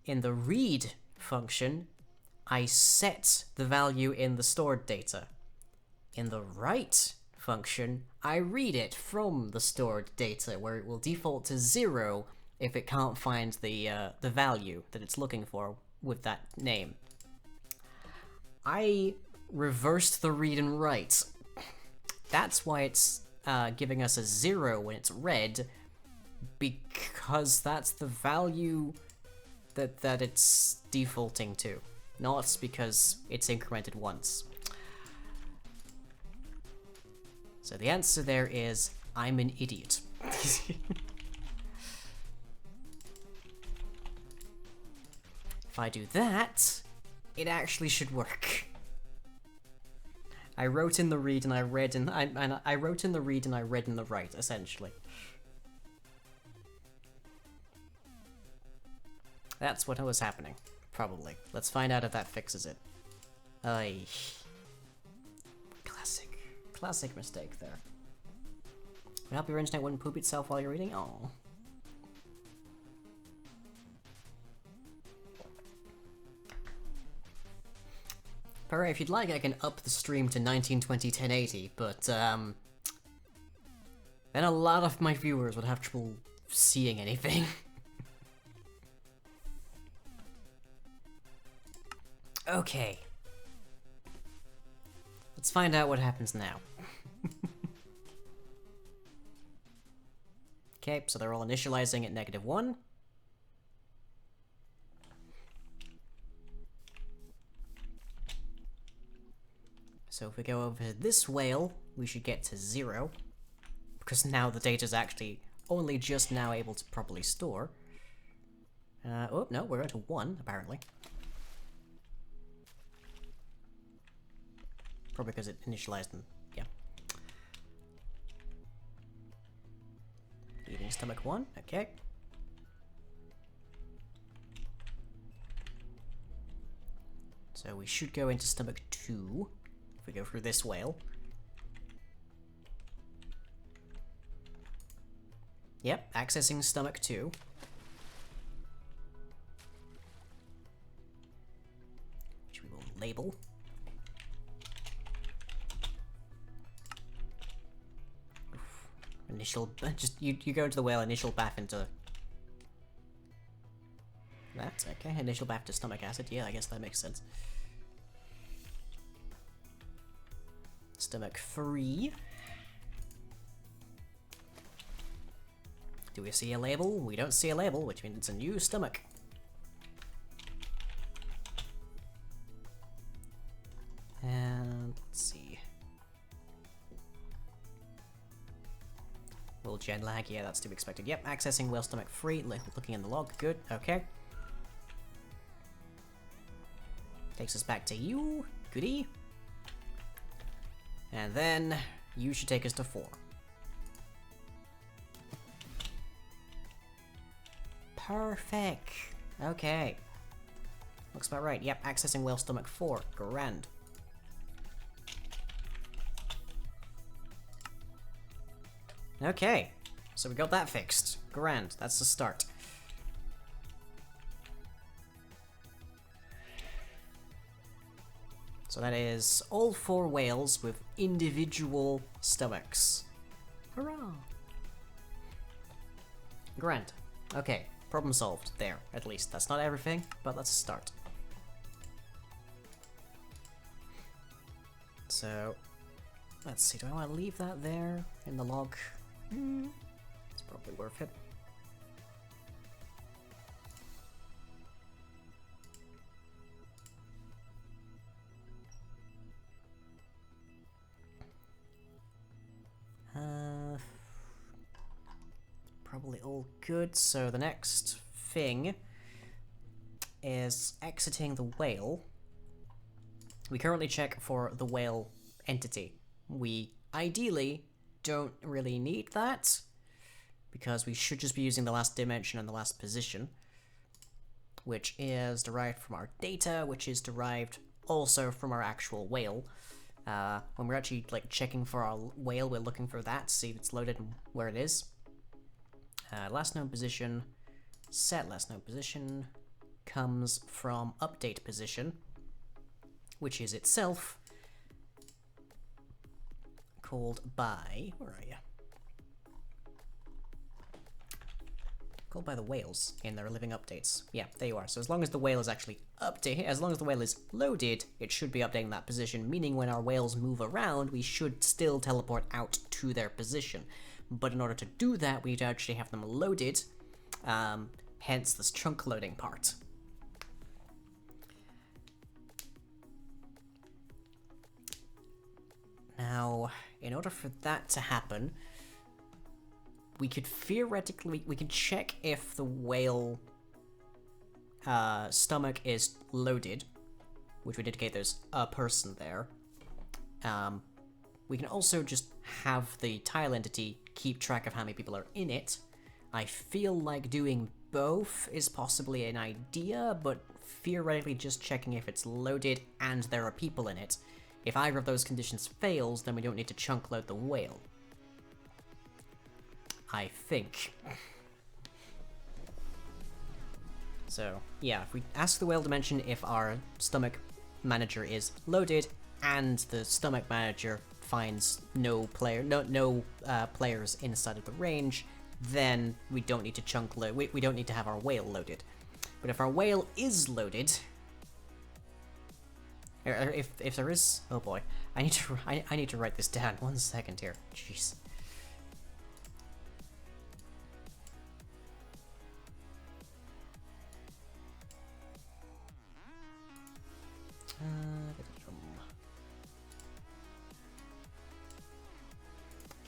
In the read function, I set the value in the stored data. In the write function, I read it from the stored data, where it will default to 0 if it can't find the value that it's looking for with that name. I reversed the read and write. That's why it's giving us a 0 when it's read, because that's the value that it's defaulting to, not because it's incremented once. So the answer there is, I'm an idiot. If I do that, it actually should work. I wrote in the read and I read in I wrote in the read and I read in the write, essentially. That's what was happening, probably. Let's find out if that fixes it. Ay. Classic mistake there. I hope your internet wouldn't poop itself while you're reading. Oh. Alright, if you'd like, I can up the stream to 1920 1080, but then a lot of my viewers would have trouble seeing anything. Okay. Let's find out what happens now. Okay, so they're all initializing at -1. So if we go over this whale, we should get to 0. Because now the data's actually only just now able to properly store. Oh, no, we're going to 1, apparently. Probably because it initialized them, yeah. Eating stomach 1, okay. So we should go into stomach 2, if we go through this whale. Yep, accessing stomach 2. Which we will label. Initial, just, you go into the whale, initial bath into... That's okay, initial bath to stomach acid, yeah, I guess that makes sense. Stomach 3. Do we see a label? We don't see a label, which means it's a new stomach. And let's see. Will gen lag? Yeah, that's to be expected. Yep, accessing whale stomach 3, looking in the log. Good, okay. Takes us back to you. Goodie. And then you should take us to 4. Perfect. Okay. Looks about right. Yep, accessing whale stomach 4. Grand. Okay. So we got that fixed. Grand. That's the start. So that is all 4 whales with individual stomachs. Hurrah! Grand. Okay, problem solved there, at least. That's not everything, but let's start. So, let's see, do I want to leave that there in the log? It's probably worth it. Probably all good. So the next thing is exiting the whale. We currently check for the whale entity. We ideally don't really need that, because we should just be using the last dimension and the last position, which is derived from our data, which is derived also from our actual whale. When we're actually like checking for our whale, we're looking for that, see if it's loaded and where it is. Last known position, set last known position, comes from update position, which is itself called by, where are you? Called by the whales in their living updates. Yeah, there you are. So as long as the whale is actually updated, as long as the whale is loaded, it should be updating that position, meaning when our whales move around, we should still teleport out to their position. But in order to do that, we need to actually have them loaded, hence this chunk loading part. Now, in order for that to happen, we could theoretically, we could check if the whale stomach is loaded, which would indicate there's a person there. We can also just have the tile entity keep track of how many people are in it. I feel like doing both is possibly an idea, but theoretically just checking if it's loaded and there are people in it. If either of those conditions fails, then we don't need to chunk load the whale. I think. So, yeah, if we ask the whale dimension if our stomach manager is loaded, and the stomach manager finds no players inside of the range, then we don't need to chunk load. We don't need to have our whale loaded. But if our whale is loaded, or if there is, oh boy, I need to write this down. 1 second here. Jeez.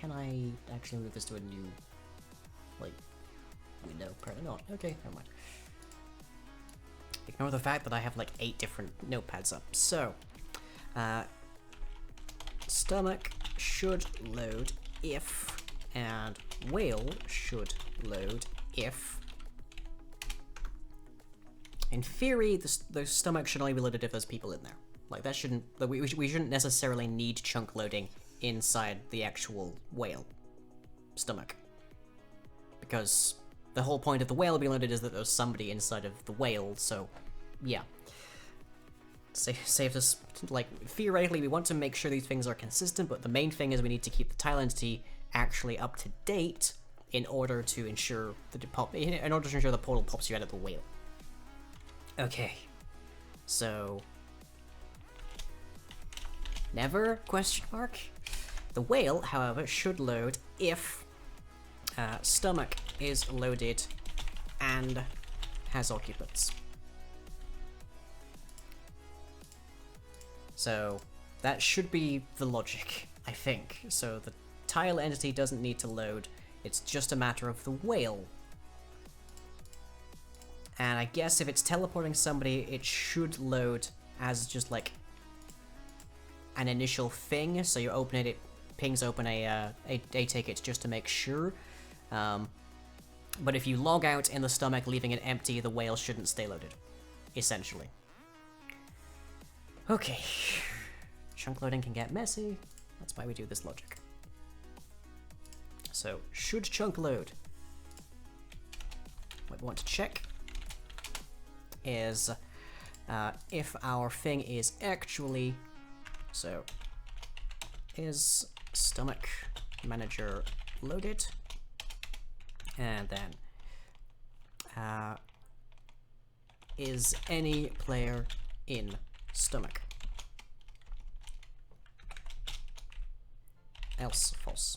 Can I actually move this to a new, like, window? Probably not. Okay, never mind. Ignore the fact that I have like 8 different notepads up. So, stomach should load if, and whale should load if. In theory, the stomach should only be loaded if there's people in there. Like, that shouldn't, we shouldn't necessarily need chunk loading inside the actual whale stomach. Because the whole point of the whale being loaded is that there's somebody inside of the whale, so, yeah. Save this, like, theoretically we want to make sure these things are consistent, but the main thing is we need to keep the tile entity actually up to date in order to ensure the portal pops you out of the whale. Okay, so never question mark. The whale, however, should load if stomach is loaded and has occupants. So that should be the logic, I think. So the tile entity doesn't need to load, it's just a matter of the whale. And I guess if it's teleporting somebody, it should load as just like an initial thing. So you open it, it pings open a ticket just to make sure. But if you log out in the stomach, leaving it empty, the whale shouldn't stay loaded, essentially. Okay. Chunk loading can get messy. That's why we do this logic. So, should chunk load. What we want to check is if our thing is actually, so is stomach manager loaded, and then is any player in stomach, else false.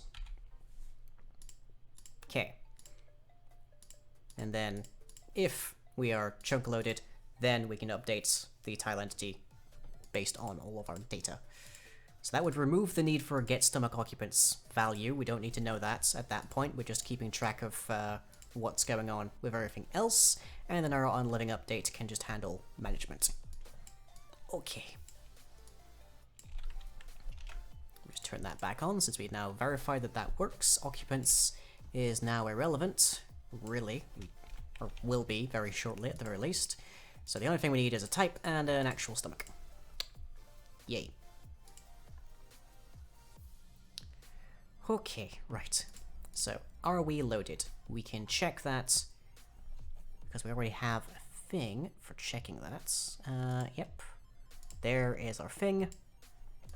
Okay, And then if we are chunk loaded, then we can update the tile entity based on all of our data. So that would remove the need for a get stomach occupants value. We don't need to know that at that point. We're just keeping track of what's going on with everything else, and then our on-living update can just handle management. Okay. Just turn that back on since we've now verified that that works. Occupants is now irrelevant, really, or will be very shortly at the very least. So the only thing we need is a type and an actual stomach. Yay. Okay, right. So, are we loaded? We can check that, because we already have a thing for checking that. Yep. There is our thing.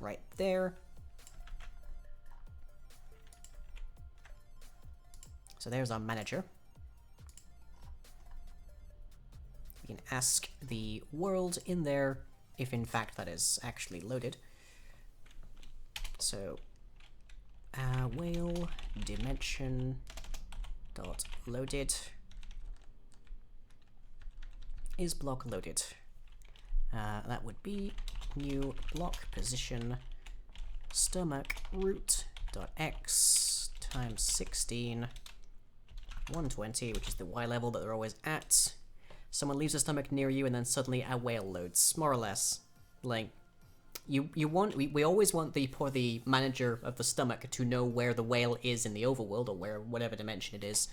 Right there. So there's our manager. We can ask the world in there if in fact that is actually loaded. So, whale dimension dot loaded is block loaded. That would be new block position stomach root dot x times 16 120, which is the y level that they're always at. Someone leaves a stomach near you and then suddenly a whale loads, more or less. Like, we always want the manager of the stomach to know where the whale is in the overworld, or whatever dimension it is,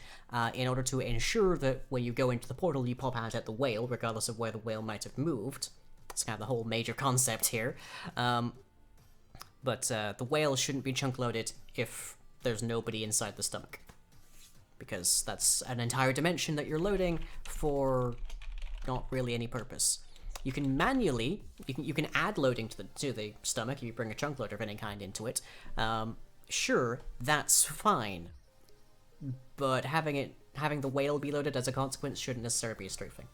in order to ensure that when you go into the portal you pop out at the whale, regardless of where the whale might have moved. It's kind of the whole major concept here. But the whale shouldn't be chunk loaded if there's nobody inside the stomach, because that's an entire dimension that you're loading for not really any purpose. You can manually, you can add loading to the stomach if you bring a chunk loader of any kind into it. Sure, that's fine, but having the whale be loaded as a consequence shouldn't necessarily be a straight thing.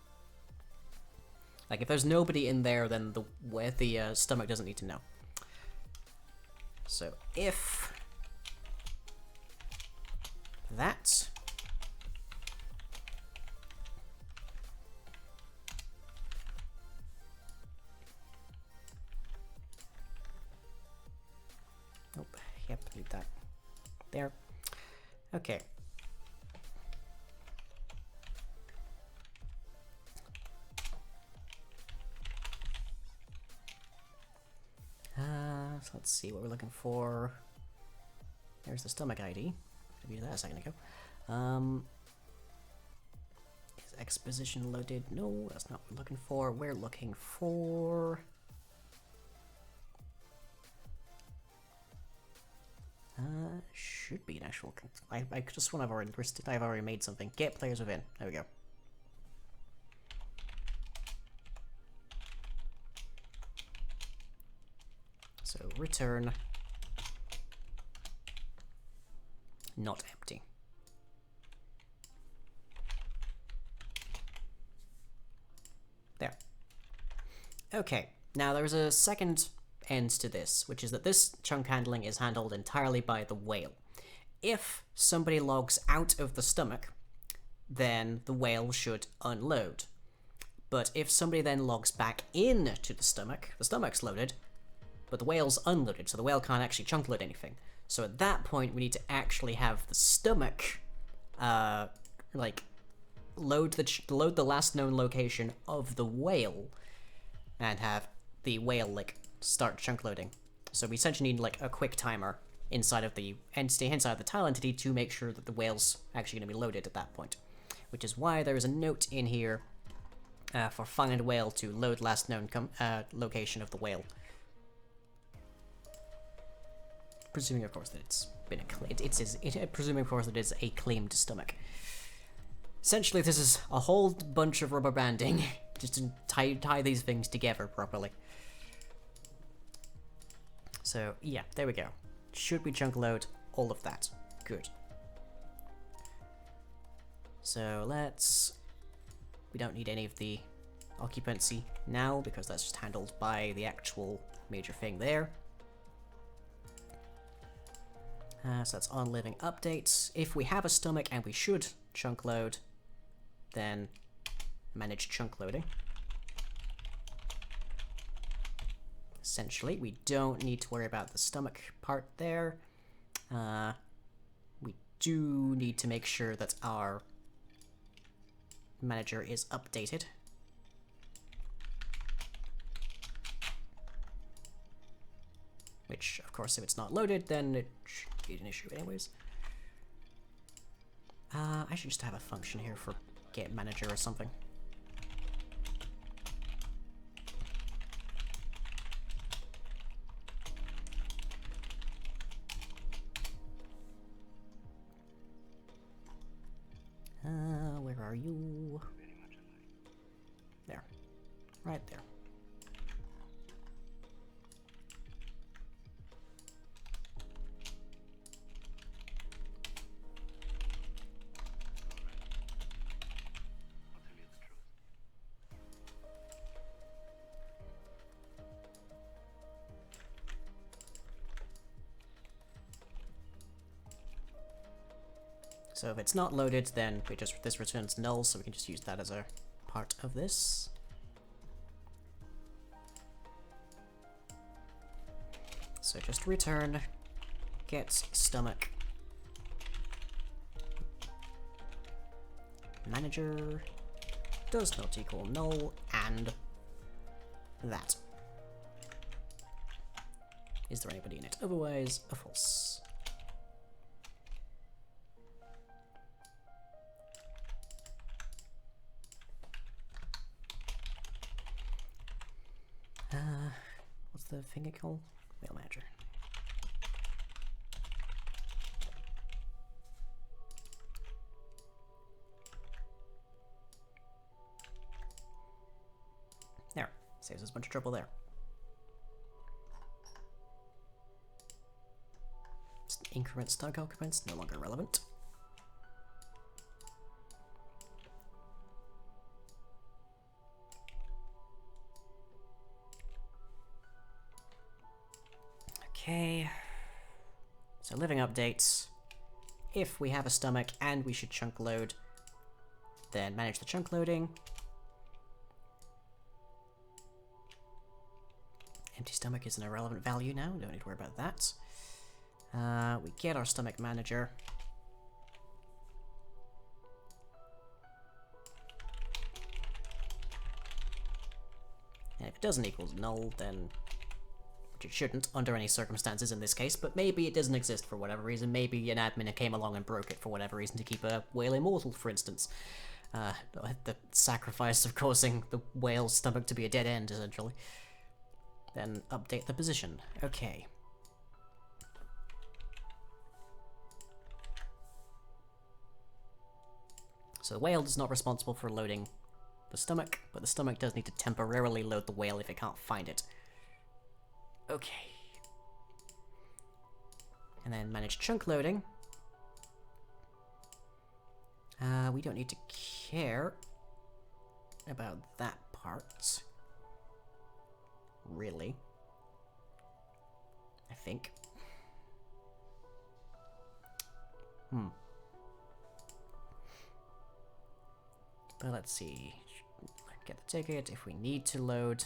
Like, if there's nobody in there, then the stomach doesn't need to know. So if that yep, leave that there. Okay. So let's see what we're looking for. There's the stomach ID. I did that a second ago. Is exposition loaded? No, that's not what we're looking for. We're looking for should be an actual. I just want I've already made something. Get players within. There we go. So return not empty. There. Okay. Now there's a second end to this, which is that this chunk handling is handled entirely by the whale. If somebody logs out of the stomach, then the whale should unload. But if somebody then logs back in to the stomach's loaded, but the whale's unloaded, so the whale can't actually chunk load anything. So at that point, we need to actually have the stomach, like, load the last known location of the whale, and have the whale, like, start chunk loading. So we essentially need, like, a quick timer inside of the entity, inside of the tile entity, to make sure that the whale's actually going to be loaded at that point. Which is why there is a note in here for find whale to load last known location of the whale. Presuming, of course, that it's been presuming, of course, that it's a claimed stomach. Essentially, this is a whole bunch of rubber banding just to tie these things together properly. So, yeah, there we go. Should we chunk load all of that? Good. So we don't need any of the occupancy now, because that's just handled by the actual major thing there. So that's on living updates. If we have a stomach, and we should chunk load, then manage chunk loading. Essentially, we don't need to worry about the stomach part there. We do need to make sure that our manager is updated. Which, of course, if it's not loaded, then it should be an issue anyways. I should just have a function here for get manager or something. Where are you? There. Right there. So if it's not loaded, then this returns null, so we can just use that as a part of this. So just return get stomach manager does not equal null, and that. Is there anybody in it? Otherwise, a false. What's the thing called? Mail manager. There. Saves us a bunch of trouble there. Increment stock occupants, no longer relevant. Okay, so living updates. If we have a stomach and we should chunk load, then manage the chunk loading. Empty stomach is an irrelevant value now, don't need to worry about that. We get our stomach manager. And if it doesn't equal null, then it shouldn't under any circumstances in this case, but maybe it doesn't exist for whatever reason. Maybe an admin came along and broke it for whatever reason to keep a whale immortal, for instance. The sacrifice of causing the whale's stomach to be a dead end, essentially. Then update the position. Okay. So the whale is not responsible for loading the stomach, but the stomach does need to temporarily load the whale if it can't find it. Okay. And then manage chunk loading. We don't need to care about that part. Really. I think. But let's see. Get the ticket if we need to load.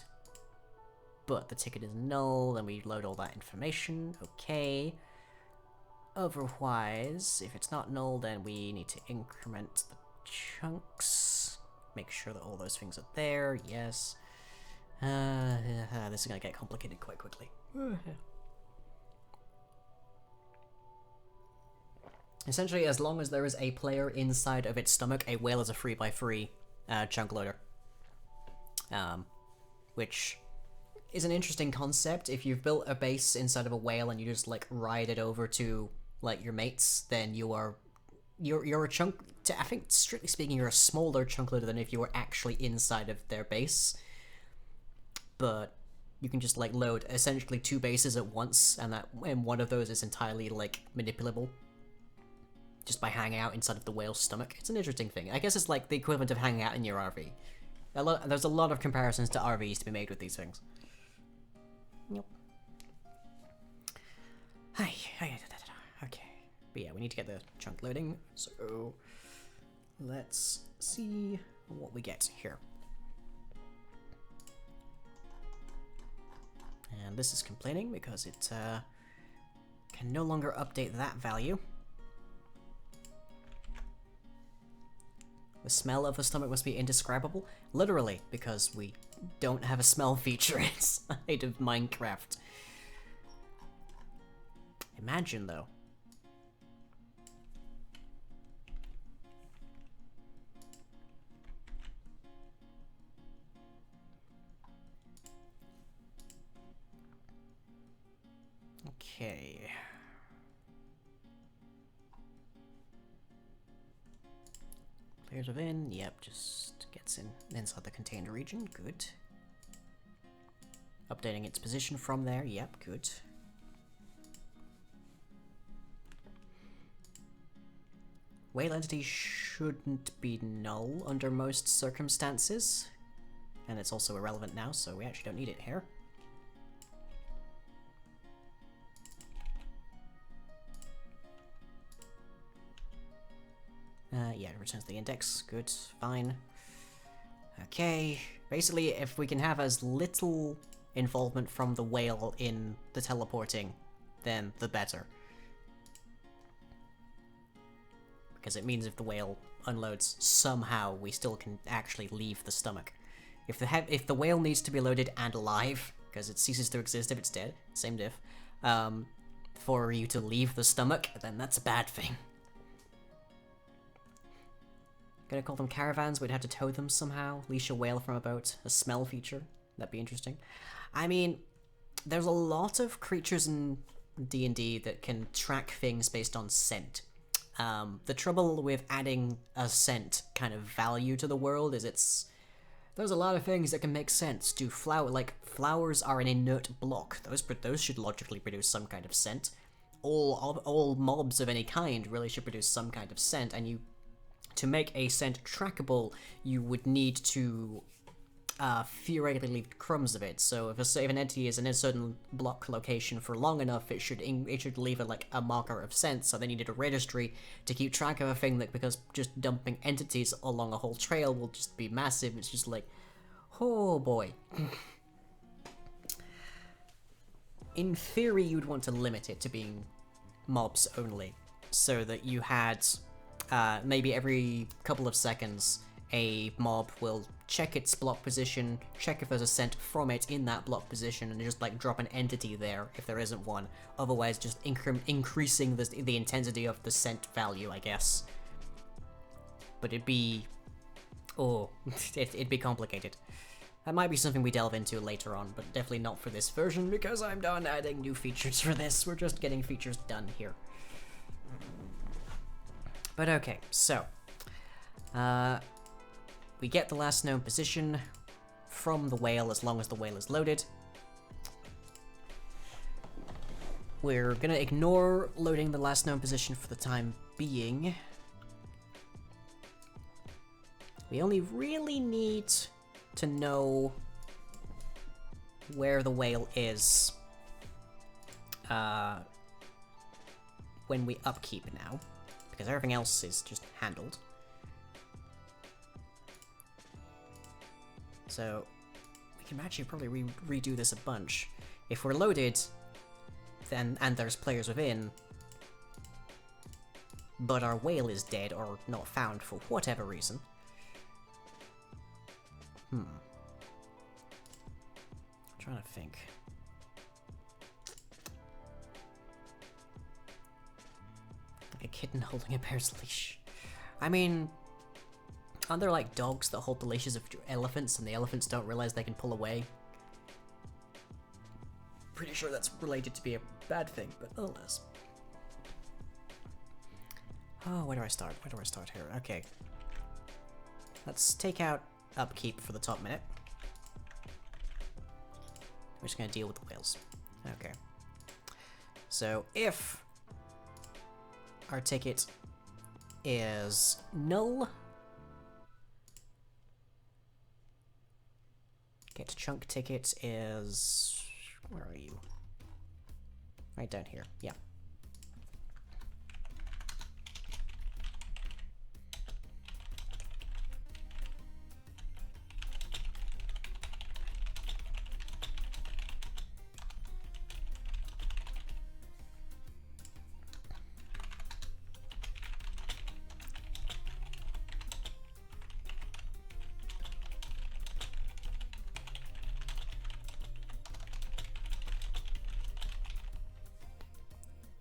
But the ticket is null, then we load all that information. Okay. Otherwise, if it's not null, then we need to increment the chunks. Make sure that all those things are there. Yes. This is going to get complicated quite quickly. Essentially, as long as there is a player inside of its stomach, a whale is a 3x3 chunk loader. Which is an interesting concept. If you've built a base inside of a whale and you just like ride it over to like your mates, then you're a chunk. I think strictly speaking, you're a smaller chunk loader than if you were actually inside of their base. But you can just like load essentially 2 bases at once, and one of those is entirely like manipulable just by hanging out inside of the whale's stomach. It's an interesting thing. I guess it's like the equivalent of hanging out in your RV. There's a lot of comparisons to RVs to be made with these things. Yep. Hi. Okay. But yeah, we need to get the chunk loading. So let's see what we get here. And this is complaining because it can no longer update that value. The smell of the stomach must be indescribable. Literally, because we don't have a smell feature inside of Minecraft. Imagine, though. Okay. Players within, yep, just gets in inside the contained region, good. Updating its position from there, yep, good. Whale entity shouldn't be null under most circumstances. And it's also irrelevant now, so we actually don't need it here. Yeah, it returns the index. Good, fine. Okay, basically, if we can have as little involvement from the whale in the teleporting, then the better. Because it means if the whale unloads, somehow we still can actually leave the stomach. If the whale needs to be loaded and alive, because it ceases to exist if it's dead, same diff, for you to leave the stomach, then that's a bad thing. Gonna call them caravans, we'd have to tow them somehow, leash a whale from a boat, a smell feature, that'd be interesting. I mean, there's a lot of creatures in D&D that can track things based on scent. The trouble with adding a scent kind of value to the world is there's a lot of things that can make sense. Flowers are an inert block, those should logically produce some kind of scent. All mobs of any kind really should produce some kind of scent, and to make a scent trackable, you would need to theoretically leave crumbs of it. So if an entity is in a certain block location for long enough, it should leave a marker of scent. So they needed a registry to keep track of a thing because just dumping entities along a whole trail will just be massive. It's just like, oh boy. In theory, you'd want to limit it to being mobs only, so that you had maybe every couple of seconds a mob will check its block position, check if there's a scent from it in that block position, and just drop an entity there if there isn't one. Otherwise, just increasing the intensity of the scent value, I guess. But it'd be complicated. That might be something we delve into later on, but definitely not for this version, because I'm done adding new features for this. We're just getting features done here. But okay, so we get the last known position from the whale as long as the whale is loaded. We're gonna ignore loading the last known position for the time being. We only really need to know where the whale is when we upkeep now, because everything else is just handled. So we can actually probably redo this a bunch. If we're loaded, and there's players within, but our whale is dead or not found for whatever reason. I'm trying to think. Like a kitten holding a bear's leash. I mean, aren't there dogs that hold the leashes of elephants and the elephants don't realize they can pull away? Pretty sure that's related to be a bad thing, but nonetheless. Oh, where do I start? Where do I start here? Okay. Let's take out upkeep for the top minute. We're just gonna deal with the whales. Okay. So if our ticket is null, get chunk ticket is, where are you? Right down here, yeah.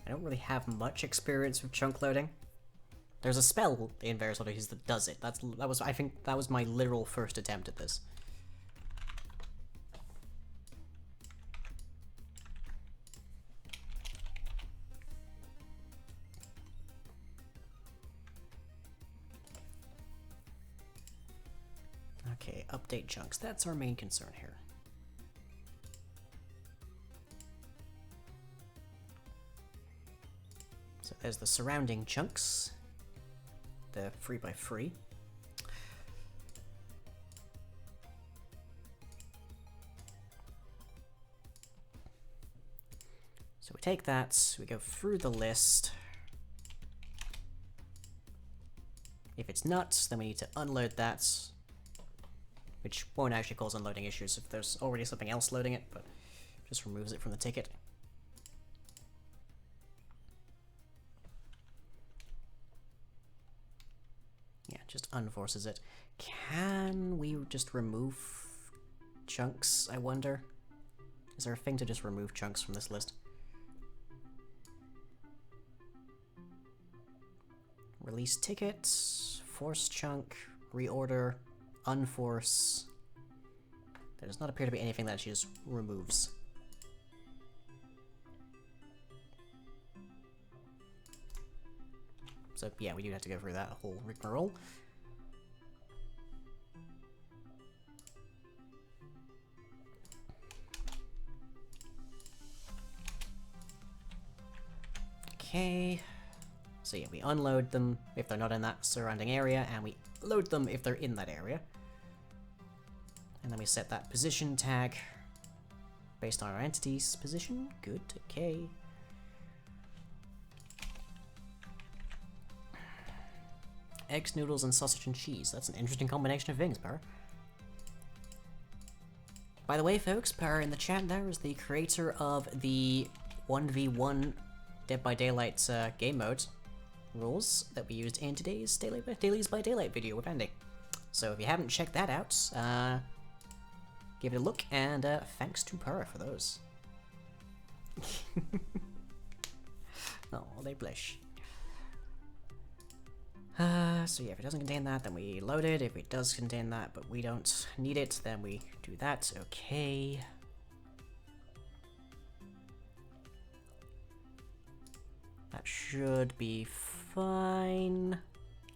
I don't really have much experience with chunk loading. There's a spell in various oddities that does it. I think that was my literal first attempt at this. Okay, update chunks. That's our main concern here. So there's the surrounding chunks. The 3x3. So we take that, we go through the list. If it's nuts, then we need to unload that, which won't actually cause unloading issues if there's already something else loading it, but just removes it from the ticket. Yeah, just unforces it. Can we just remove chunks, I wonder? Is there a thing to just remove chunks from this list? Release tickets, force chunk, reorder, unforce. There does not appear to be anything that she just removes. So yeah, we do have to go through that whole rigmarole. Okay. So yeah, we unload them if they're not in that surrounding area, and we load them if they're in that area. And then we set that position tag based on our entity's position. Good, okay. Eggs, noodles, and sausage and cheese. That's an interesting combination of things, Per. By the way, folks, Per in the chat there is the creator of the 1v1 Dead by Daylight game mode rules that we used in today's Dailies by Daylight video with Andy. So if you haven't checked that out, give it a look, and thanks to Per for those. Oh, they blush. So yeah, if it doesn't contain that, then we load it. If it does contain that, but we don't need it, then we do that. Okay. That should be fine,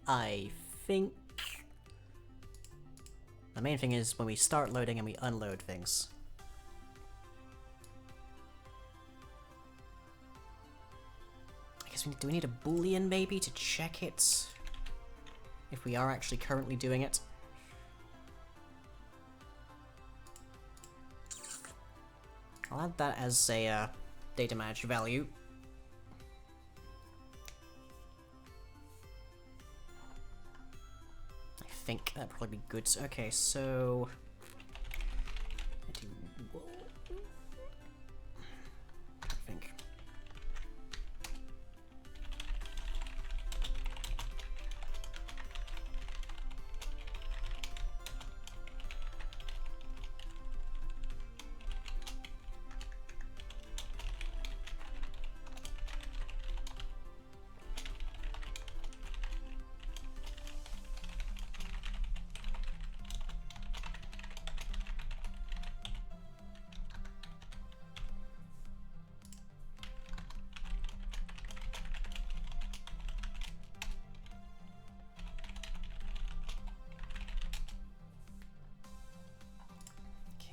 I think. The main thing is when we start loading and we unload things. I guess do we need a boolean maybe to check it? If we are actually currently doing it. I'll add that as a data match value. I think that'd probably be good. Okay, so I think.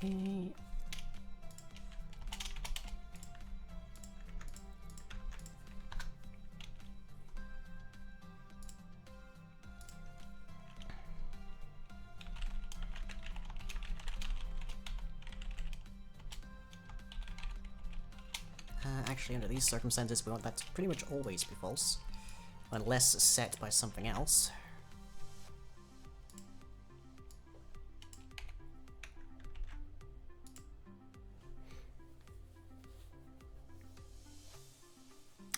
Okay. Actually, under these circumstances, we want that to pretty much always be false, unless set by something else.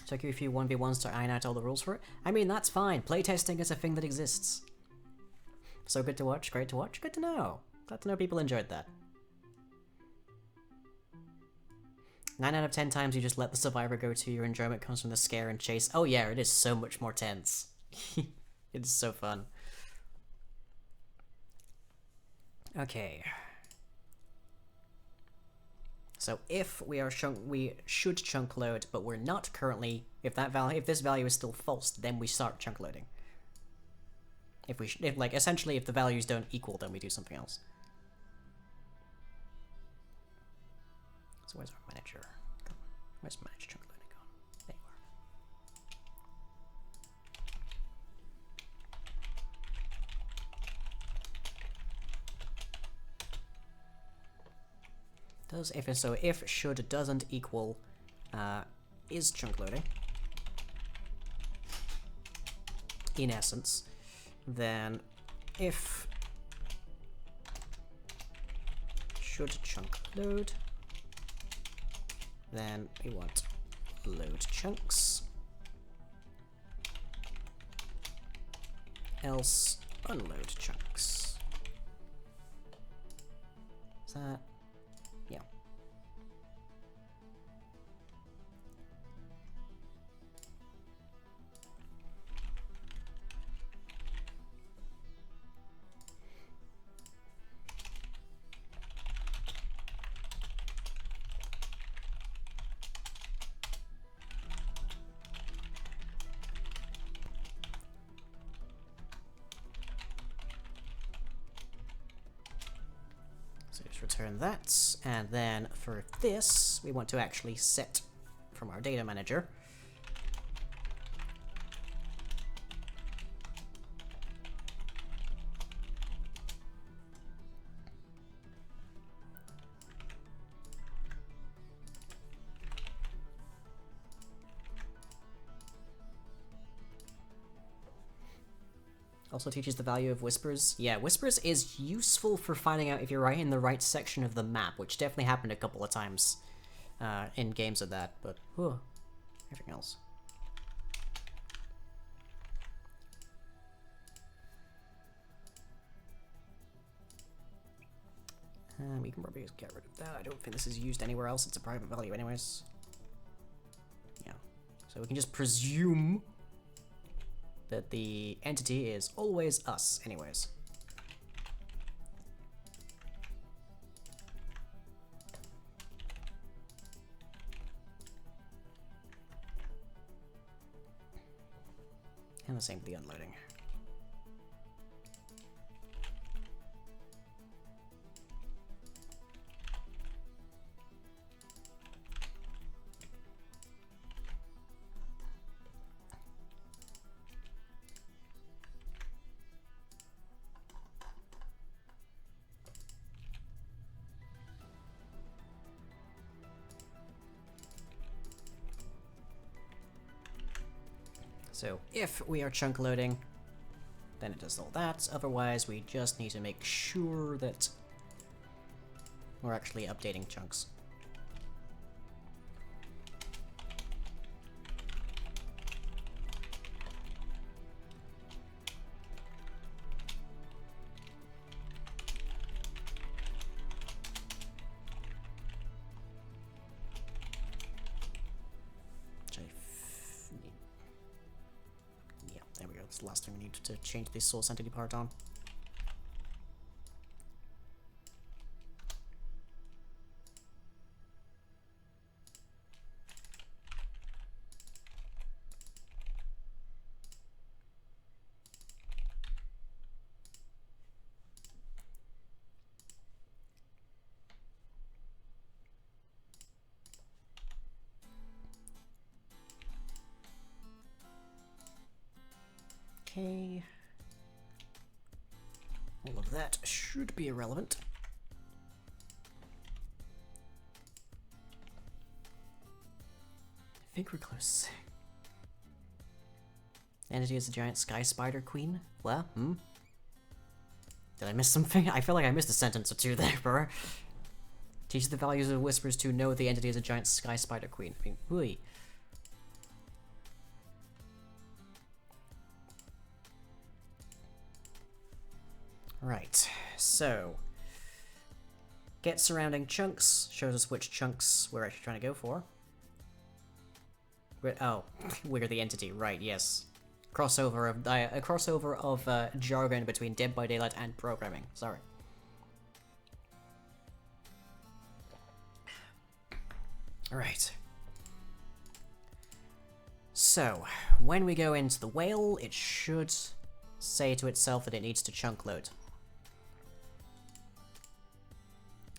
Took you a few 1v1s to iron out all the rules for it. I mean, that's fine. Playtesting is a thing that exists. So good to watch, great to watch, good to know. Glad to know people enjoyed that. 9 out of 10 times you just let the survivor go to, your enjoyment comes from the scare and chase. Oh yeah, it is so much more tense. It's so fun. Okay. So if we are we should chunk load, but we're not currently. If this value is still false, then we start chunk loading. If essentially if the values don't equal, then we do something else. So where's our manager? Where's manage chunk loading gone? There you are. If should doesn't equal is chunk loading in essence, then if should chunk load, then we want load chunks, else unload chunks. Is that? Yeah. So just return that, and then for this, we want to actually set from our data manager. Also teaches the value of whispers. Yeah, whispers is useful for finding out if you're right in the right section of the map, which definitely happened a couple of times in games of that, but everything else. We can probably just get rid of that. I don't think this is used anywhere else. It's a private value anyways. Yeah. So we can just presume that the entity is always us anyways. And the same with the unloading. So if we are chunk loading, then it does all that. Otherwise, we just need to make sure that we're actually updating chunks. That's the last thing we need to change the source entity part on. Okay. All of that should be irrelevant. I think we're close. Entity is a giant sky spider queen? Well, Did I miss something? I feel like I missed a sentence or two there, bro. Teach the values of whispers to know the entity is a giant sky spider queen. I mean, whooey. Right, so Get surrounding chunks shows us which chunks we're actually trying to go for. Oh, we're the entity, right? Yes. A crossover of jargon between Dead by Daylight and programming. Sorry. All right. So, when we go into the whale, it should say to itself that it needs to chunk load.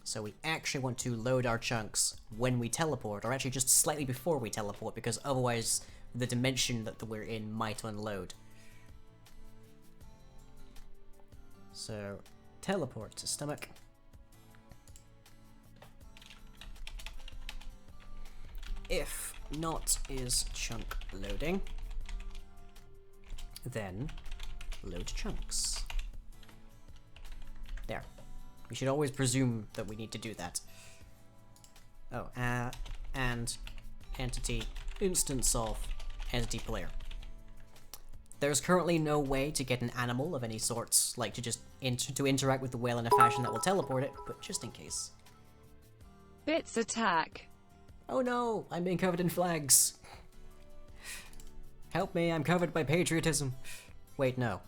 So we actually want to load our chunks when we teleport, or actually just slightly before we teleport, because otherwise the dimension that we're in might unload. So, teleport to stomach. If not is chunk loading, then load chunks. There. We should always presume that we need to do that. Oh, and entity instance of entity player. There's currently no way to get an animal of any sorts, like to just interact with the whale in a fashion that will teleport it, but just in case. Bits attack. Oh no, I'm being covered in flags. Help me, I'm covered by patriotism. Wait, no.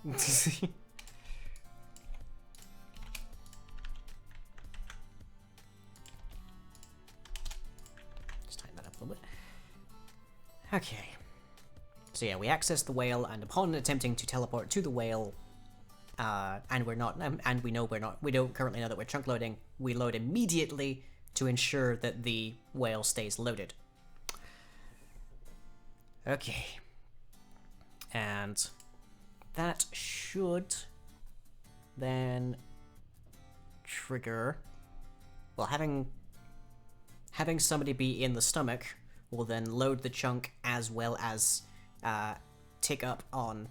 Okay. So yeah, we access the whale, and upon attempting to teleport to the whale, and we don't currently know that we're chunk loading, we load immediately to ensure that the whale stays loaded. Okay. And that should then trigger, well, having somebody be in the stomach will then load the chunk as well as tick up on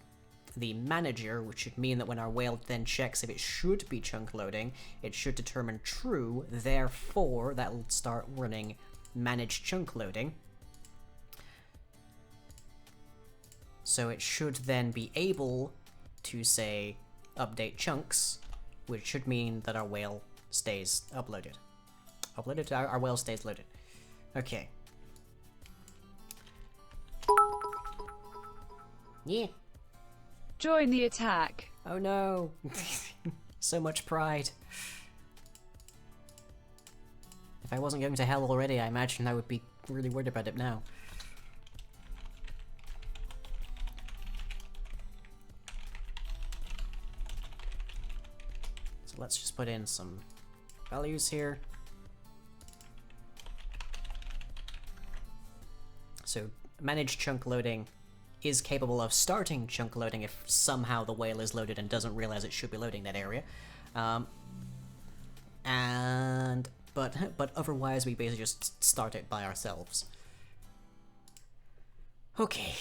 the manager, which should mean that when our whale then checks if it should be chunk loading, it should determine true, therefore that will start running manage chunk loading. So it should then be able to say update chunks, which should mean that our whale stays uploaded. Our whale stays loaded. Okay. Yeah. Join the attack. Oh no. So much pride. If I wasn't going to hell already, I imagine I would be really worried about it now. So let's just put in some values here. So manage chunk loading is capable of starting chunk loading if somehow the whale is loaded and doesn't realize it should be loading that area. But otherwise we basically just start it by ourselves. Okay.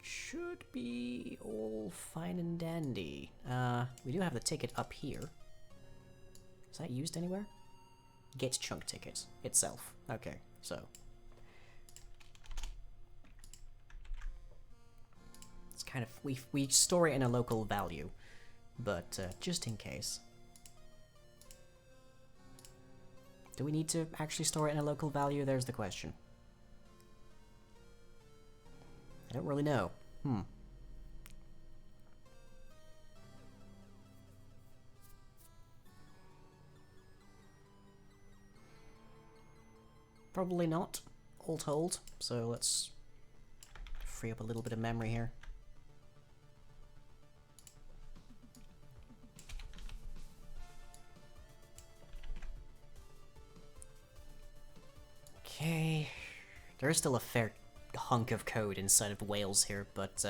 Should be all fine and dandy. We do have the ticket up here. Is that used anywhere? Get chunk ticket itself. Okay, so it's kind of we store it in a local value, but just in case. Do we need to actually store it in a local value? There's the question. I don't really know. Probably not, all told, so let's free up a little bit of memory here. Okay, there is still a fair hunk of code inside of the whales here, but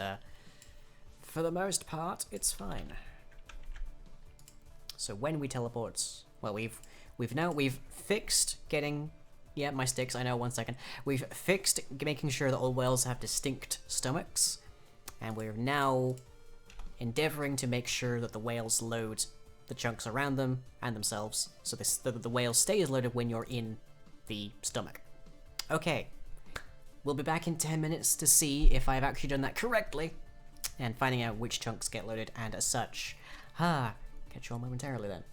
for the most part, it's fine. So when we teleport, well, we've fixed getting. Yeah, my sticks, I know, 1 second. We've fixed making sure that all whales have distinct stomachs, and we're now endeavoring to make sure that the whales load the chunks around them and themselves, so the whale stays loaded when you're in the stomach. Okay, we'll be back in 10 minutes to see if I've actually done that correctly. and finding out which chunks get loaded and as such. Catch you all momentarily then.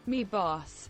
Me boss.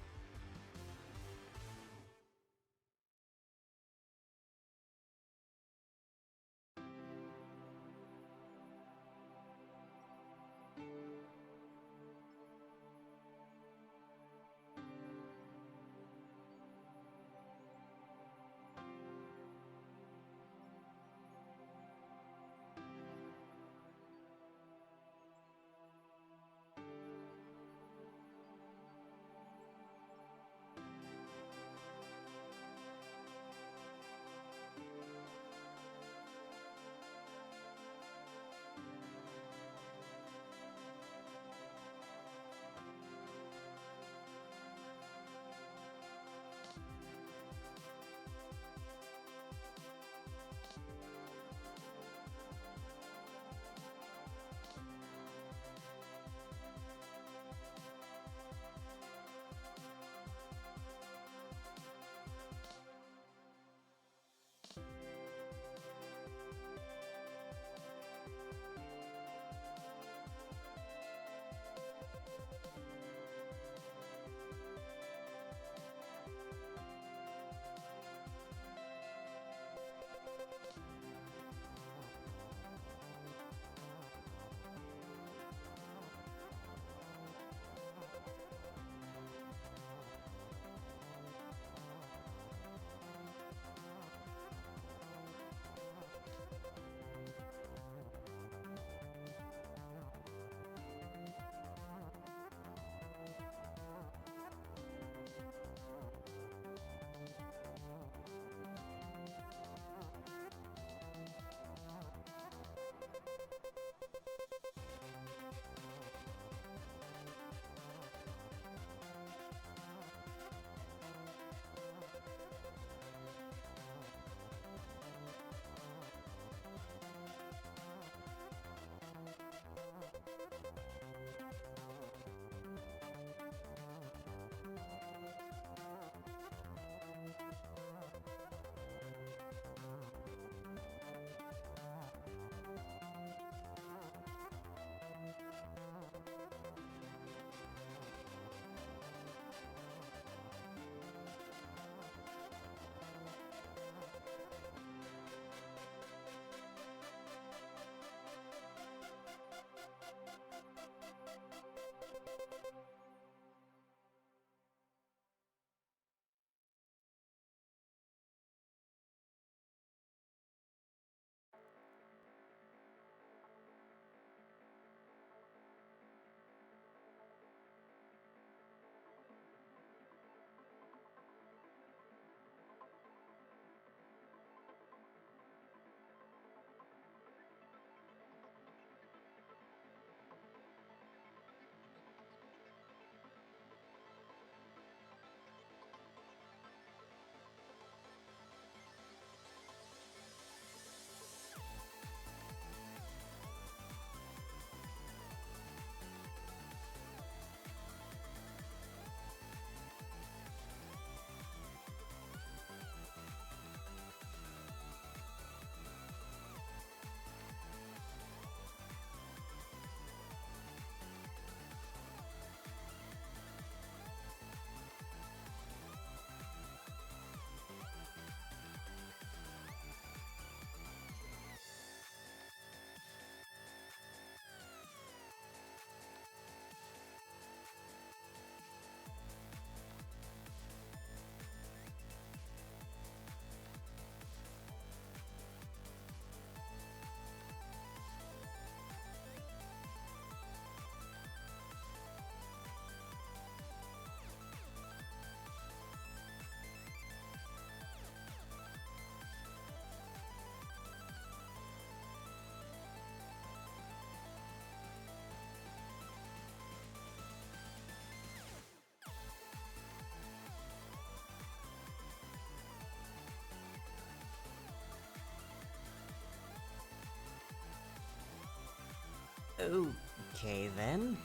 Okay then.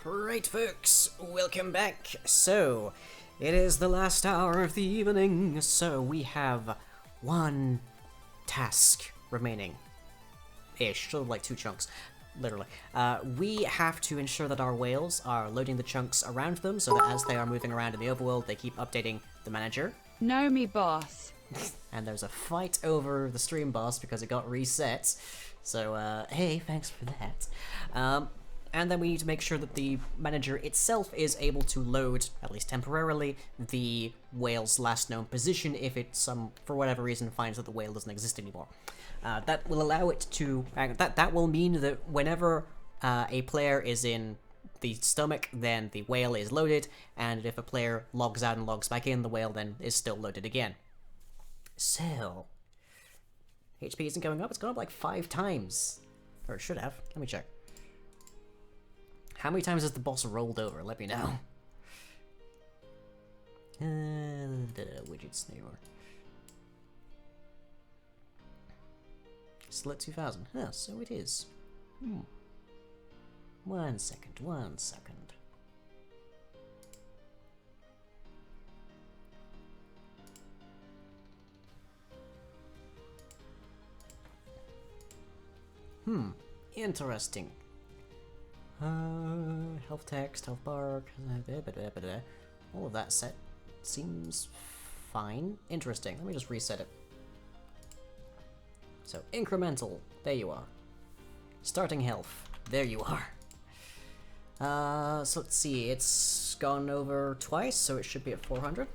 Right, folks, welcome back. So, it is the last hour of the evening, so we have one task remaining. Ish, sort of like 2 chunks, literally. We have to ensure that our whales are loading the chunks around them, so that as they are moving around in the overworld, they keep updating the manager. Know me, boss. And there's a fight over the stream boss because it got reset. So, hey, thanks for that. And then we need to make sure that the manager itself is able to load, at least temporarily, the whale's last known position if it, for whatever reason, finds that the whale doesn't exist anymore. That will allow it to... that will mean that whenever a player is in the stomach, then the whale is loaded, and if a player logs out and logs back in, the whale then is still loaded again. So... HP isn't going up, it's gone up like 5 times. Or it should have. Let me check. How many times has the boss rolled over? Let me know. Widgets, there you are. Still at 2000. Huh, so it is. 1 second, 1 second. Interesting. Health text, health bar, all of that set seems fine. Interesting. Let me just reset it. So, incremental, there you are. Starting health, there you are. So let's see, it's gone over twice, so it should be at 400.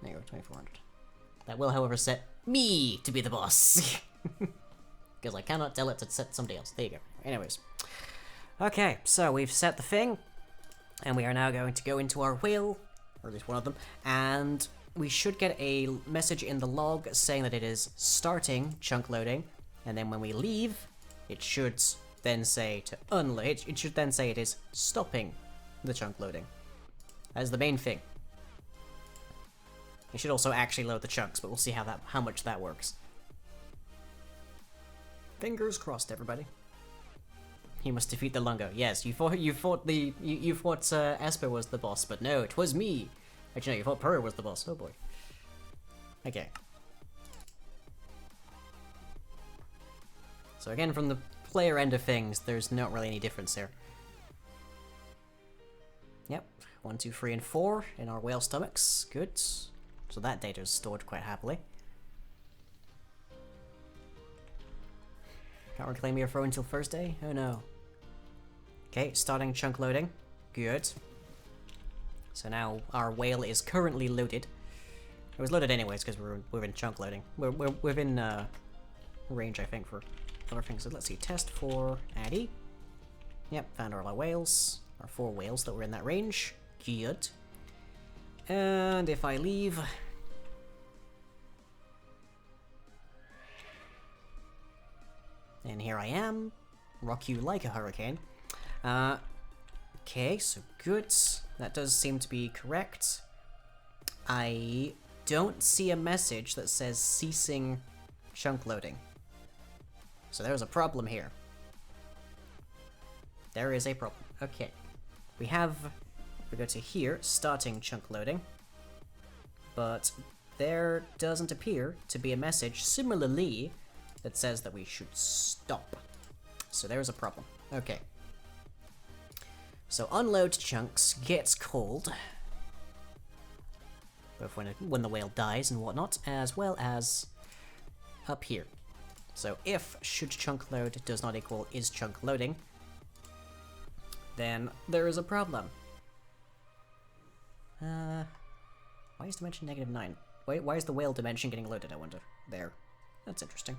There you go, 2400. That will, however, set me to be the boss. Because I cannot tell it to set somebody else. There you go. Anyways. Okay, so we've set the thing, and we are now going to go into our whale, or at least one of them, and we should get a message in the log saying that it is starting chunk loading, and then when we leave, it should then say to unload. It should then say it is stopping the chunk loading. That is the main thing. It should also actually load the chunks, but we'll see how much that works. Fingers crossed, everybody. He must defeat the Lungo. Yes, you thought Esper was the boss, but no, it was me. Actually, no, you thought Purr was the boss. Oh boy. Okay. So again, from the player end of things, there's not really any difference here. Yep, 1, 2, 3, and 4 in our whale stomachs. Good. So that data is stored quite happily. Can't reclaim your throw until Thursday? Oh no. Okay, starting chunk loading. Good. So now our whale is currently loaded. It was loaded anyways because we're in chunk loading. We're within range, I think, for other things. So let's see. Test for Addy. Yep, found all our whales. Our 4 whales that were in that range. Good. And if I leave... And here I am. Rock you like a hurricane. Okay, so good. That does seem to be correct. I don't see a message that says ceasing chunk loading. So there's a problem here. There is a problem. Okay. We go to here, starting chunk loading. But there doesn't appear to be a message similarly that says that we should stop. So there's a problem. Okay. So unload chunks gets called, both when the whale dies and whatnot, as well as up here. So if should chunk load does not equal is chunk loading, then there is a problem. Why is dimension -9? Why is the whale dimension getting loaded, I wonder? There. That's interesting.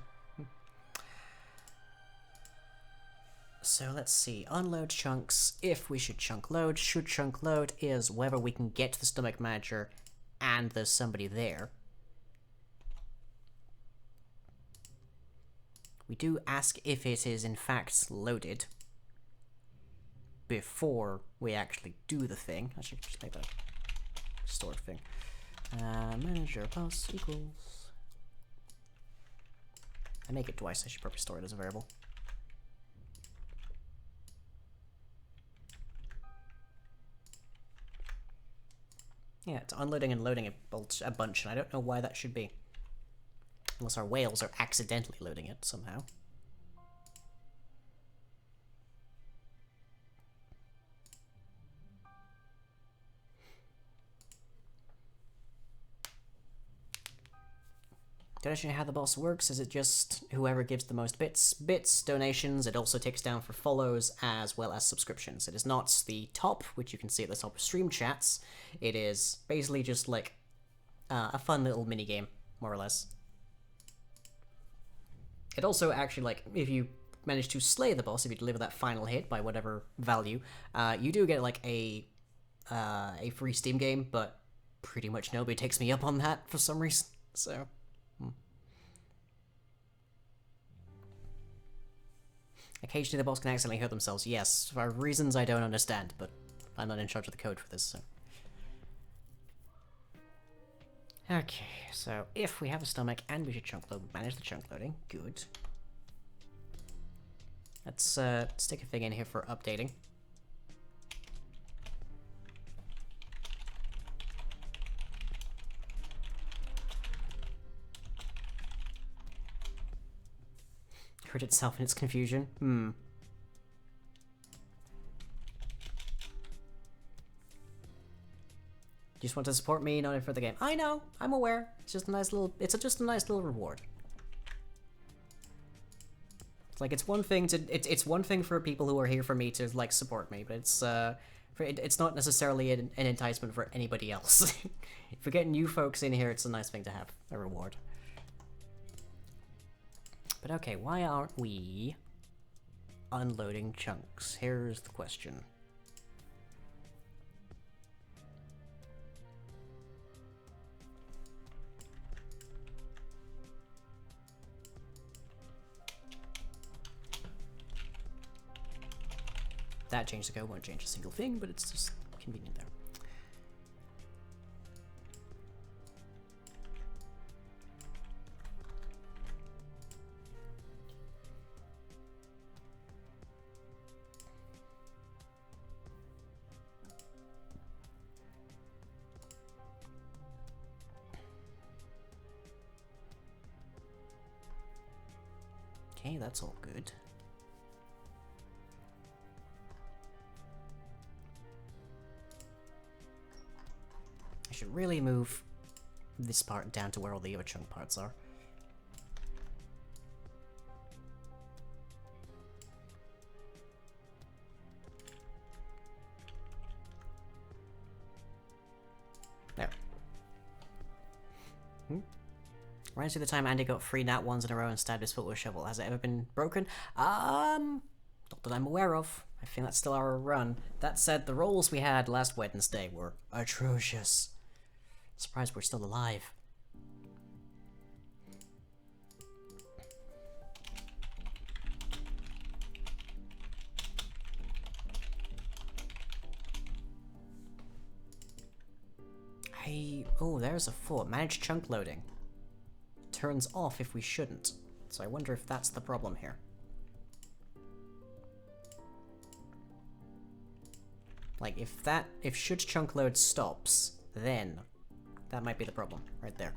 So let's see, unload chunks, if we should chunk load is whether we can get to the stomach manager and there's somebody there. We do ask if it is in fact loaded before we actually do the thing. I should just make that stored thing. Manager plus equals... I make it twice, I should probably store it as a variable. Yeah, it's unloading and loading a bunch, and I don't know why that should be. Unless our whales are accidentally loading it somehow. Don't actually know how the boss works. Is it just whoever gives the most bits, donations? It also takes down for follows as well as subscriptions. It is not the top, which you can see at the top of stream chats. It is basically just like a fun little mini game, more or less. It also actually, like, if you manage to slay the boss, if you deliver that final hit by whatever value, you do get like a free Steam game, but pretty much nobody takes me up on that for some reason. So. Occasionally the boss can accidentally hurt themselves, yes, for reasons I don't understand, but I'm not in charge of the code for this, so... Okay, so if we have a stomach and we should chunk load, manage the chunk loading, good. Let's stick a thing in here for updating. Hurt itself in its confusion. You just want to support me, not for the game. I know, I'm aware. It's just a nice little. Just a nice little reward. It's like it's one thing to. It's one thing for people who are here for me to like support me, but it's not necessarily an enticement for anybody else. If we're getting new folks in here, it's a nice thing to have a reward. But okay, why aren't we unloading chunks? Here's the question. That change the code won't change a single thing, but it's just convenient there. Okay, that's all good. I should really move this part down to where all the other chunk parts are. There. Reminds me of the time Andy got 3 nat 1s in a row and stabbed his foot with a shovel. Has it ever been broken? Not that I'm aware of. I think that's still our run. That said, the rolls we had last Wednesday were atrocious. Surprised we're still alive. Oh, there's a fort. Manage chunk loading. Turns off if we shouldn't. So I wonder if that's the problem here. Like, if should chunk load stops, then that might be the problem, right there.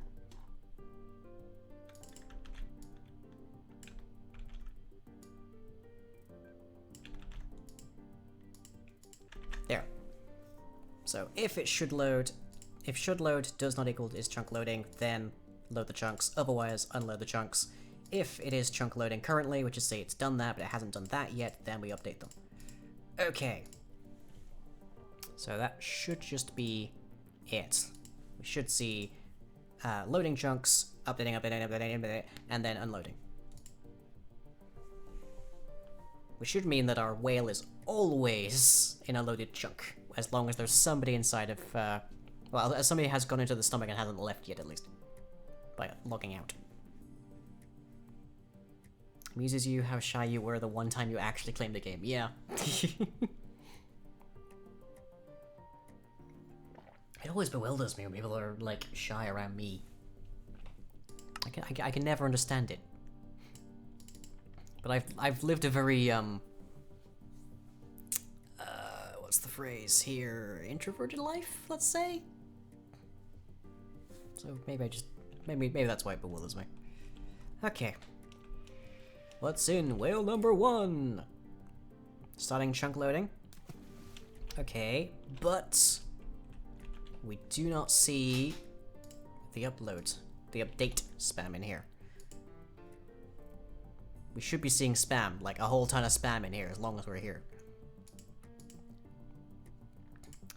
There. So if should load does not equal is chunk loading, then load the chunks, otherwise unload the chunks. If it is chunk loading currently, which is say it's done that, but it hasn't done that yet, then we update them. Okay. So that should just be it. We should see loading chunks, updating, and then unloading. Which should mean that our whale is always in a loaded chunk, as long as there's somebody inside of, well, as somebody has gone into the stomach and hasn't left yet, at least. By logging out. Amuses you how shy you were the one time you actually claimed the game. Yeah. It always bewilders me when people are, like, shy around me. I can never understand it. But I've lived a very, what's the phrase here? Introverted life, let's say? So maybe that's why it bewilders me. Okay. What's in whale number 1? Starting chunk loading. Okay, but we do not see the update spam in here. We should be seeing spam, like a whole ton of spam in here, as long as we're here.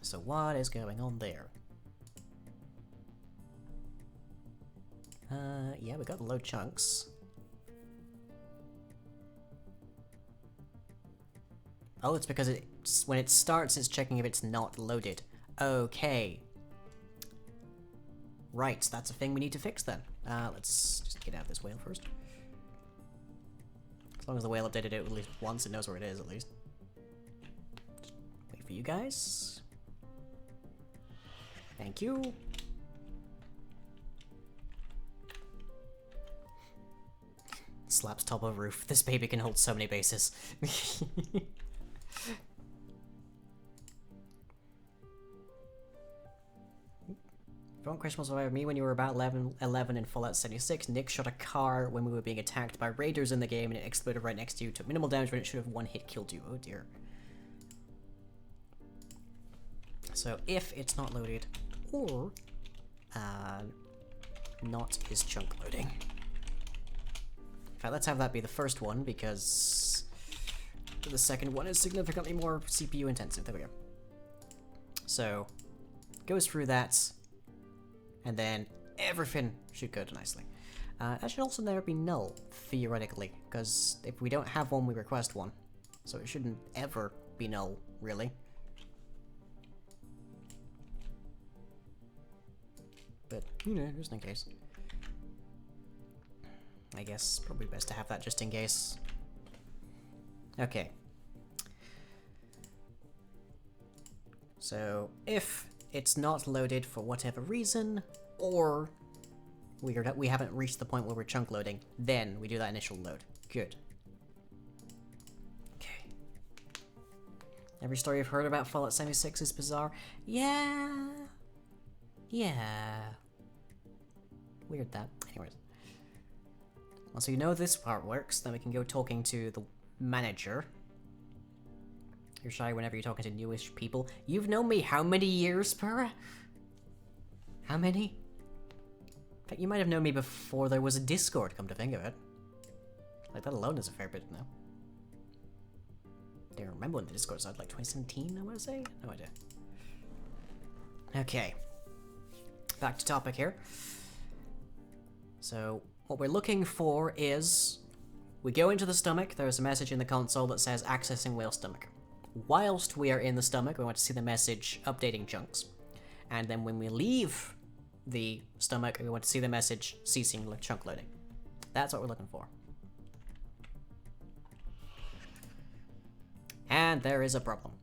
So what is going on there? Yeah, we got the load chunks. Oh, it's because when it starts, it's checking if it's not loaded. Okay. Right, that's a thing we need to fix then. Let's just get out of this whale first. As long as the whale updated it at least once, it knows where it is, at least. Just wait for you guys. Thank you. Slaps top of roof. This baby can hold so many bases. Don't question survivor me when you were about 11 in Fallout 76. Nick shot a car when we were being attacked by raiders in the game and it exploded right next to you. Took minimal damage when it should have one hit killed you. Oh dear. So if it's not loaded, or not is chunk loading. In fact, let's have that be the first one because the second one is significantly more CPU intensive. There we go. So goes through that. And then everything should go nicely. That should also never be null, theoretically, because if we don't have one, we request one. So it shouldn't ever be null, really. But, you know, just in case. I guess probably best to have that just in case. Okay. So, if it's not loaded for whatever reason, or we haven't reached the point where we're chunk loading, then we do that initial load. Good. Okay. Every story you've heard about Fallout 76 is bizarre. Yeah. Yeah. Weird that. Anyways. Well, so you know this part works, then we can go talking to the manager. You're shy whenever you're talking to newish people. You've known me how many years, Purra? How many? In fact, you might have known me before there was a Discord, come to think of it. Like, that alone is a fair bit now. I don't remember when the Discord started, like 2017, I want to say? No idea. Okay. Back to topic here. So, what we're looking for is... We go into the stomach, there's a message in the console that says accessing whale stomach. whilst we are in the stomach, we want to see the message updating chunks. And then when we leave the stomach, we want to see the message ceasing chunk loading. That's what we're looking for. And there is a problem.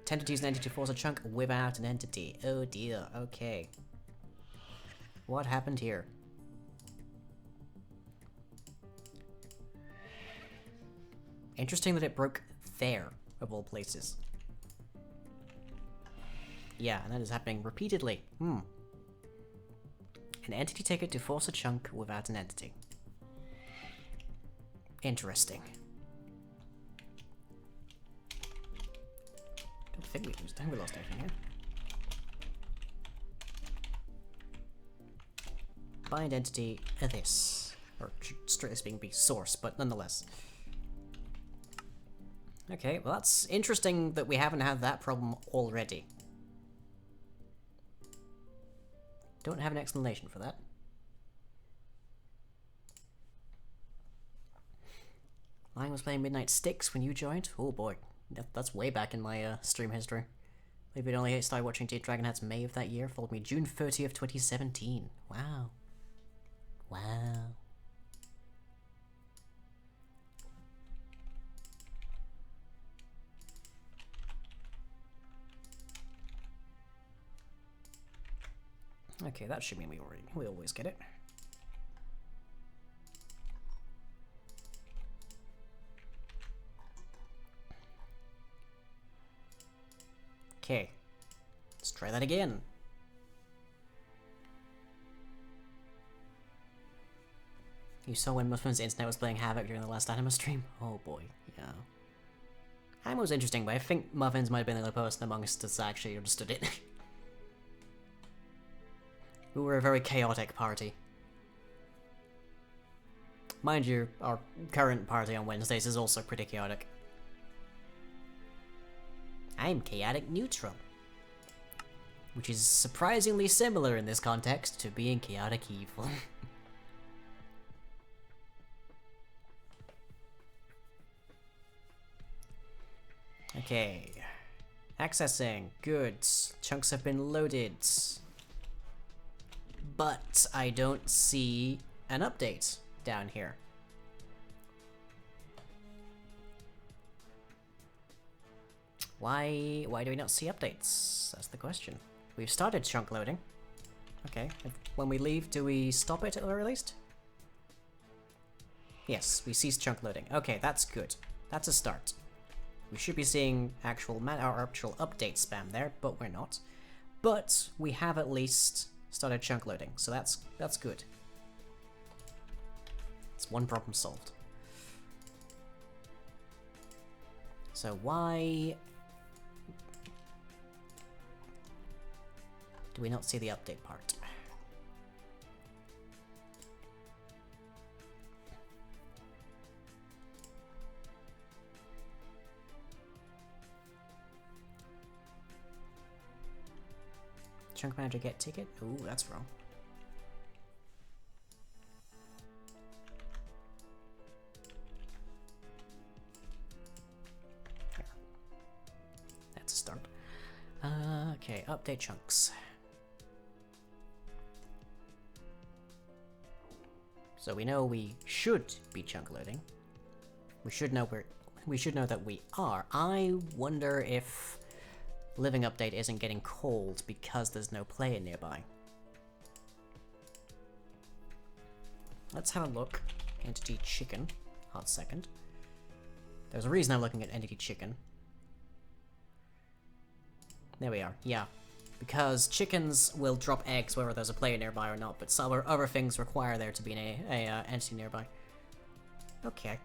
Tend to use an entity to force a chunk without an entity. Oh dear, okay. What happened here? Interesting that it broke there, of all places. Yeah, and that is happening repeatedly. An entity ticket to force a chunk without an entity. Interesting. I think we lost anything here. Bind entity this. Or strictly speaking be source, but nonetheless. Okay, well that's interesting that we haven't had that problem already. Don't have an explanation for that. I was playing Midnight Sticks when you joined. Oh boy, that's way back in my stream history. Maybe it only started watching Dragon Hats May of that year, followed me June 30th, 2017. Wow. Wow. Okay, that should mean we always get it. Okay, let's try that again. You saw when Muffin's internet was playing Havoc during the last anime stream? Oh boy, yeah. Anime was interesting, but I think Muffins might have been the only person amongst us that actually understood it. We were a very chaotic party. Mind you, our current party on Wednesdays is also pretty chaotic. I'm chaotic neutral. Which is surprisingly similar in this context to being chaotic evil. Okay. Accessing. Good. Chunks have been loaded. But I don't see an update down here. Why do we not see updates? That's the question. We've started chunk loading. Okay, when we leave, do we stop it at the very least? Yes, we cease chunk loading. Okay, that's good. That's a start. We should be seeing actual update spam there, but we're not. But we have at least started chunk loading, so that's good. It's one problem solved. So why do we not see the update part? Chunk manager get ticket? Ooh, that's wrong. There. That's a start. Okay, update chunks. So we know we should be chunk loading. We should know that we are. I wonder if living update isn't getting called because there's no player nearby. Let's have a look. Entity chicken. Hot second. There's a reason I'm looking at entity chicken. There we are. Yeah. Because chickens will drop eggs whether there's a player nearby or not, but some other things require there to be an entity nearby. Okay.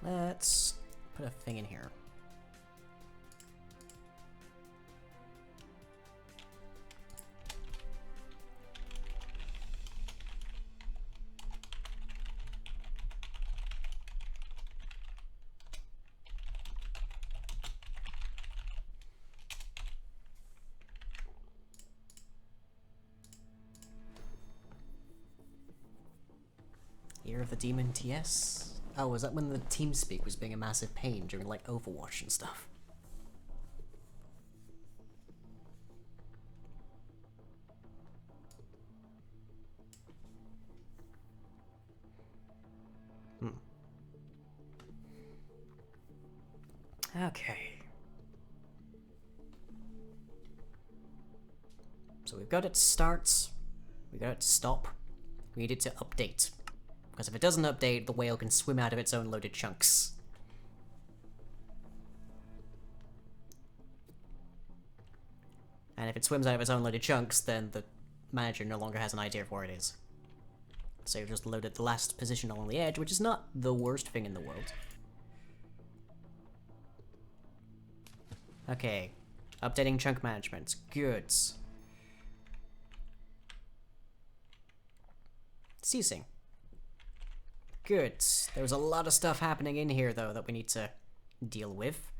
Let's put a thing in here. Year of the Demon TS? Oh, was that when the TeamSpeak was being a massive pain during, like, Overwatch and stuff? Okay. So we've got it to start, we got it to stop, we need it to update. Because if it doesn't update, the whale can swim out of its own loaded chunks. And if it swims out of its own loaded chunks, then the manager no longer has an idea of where it is. So you've just loaded the last position along the edge, which is not the worst thing in the world. Okay, updating chunk management. Good. Ceasing. Good. There's a lot of stuff happening in here, though, that we need to deal with.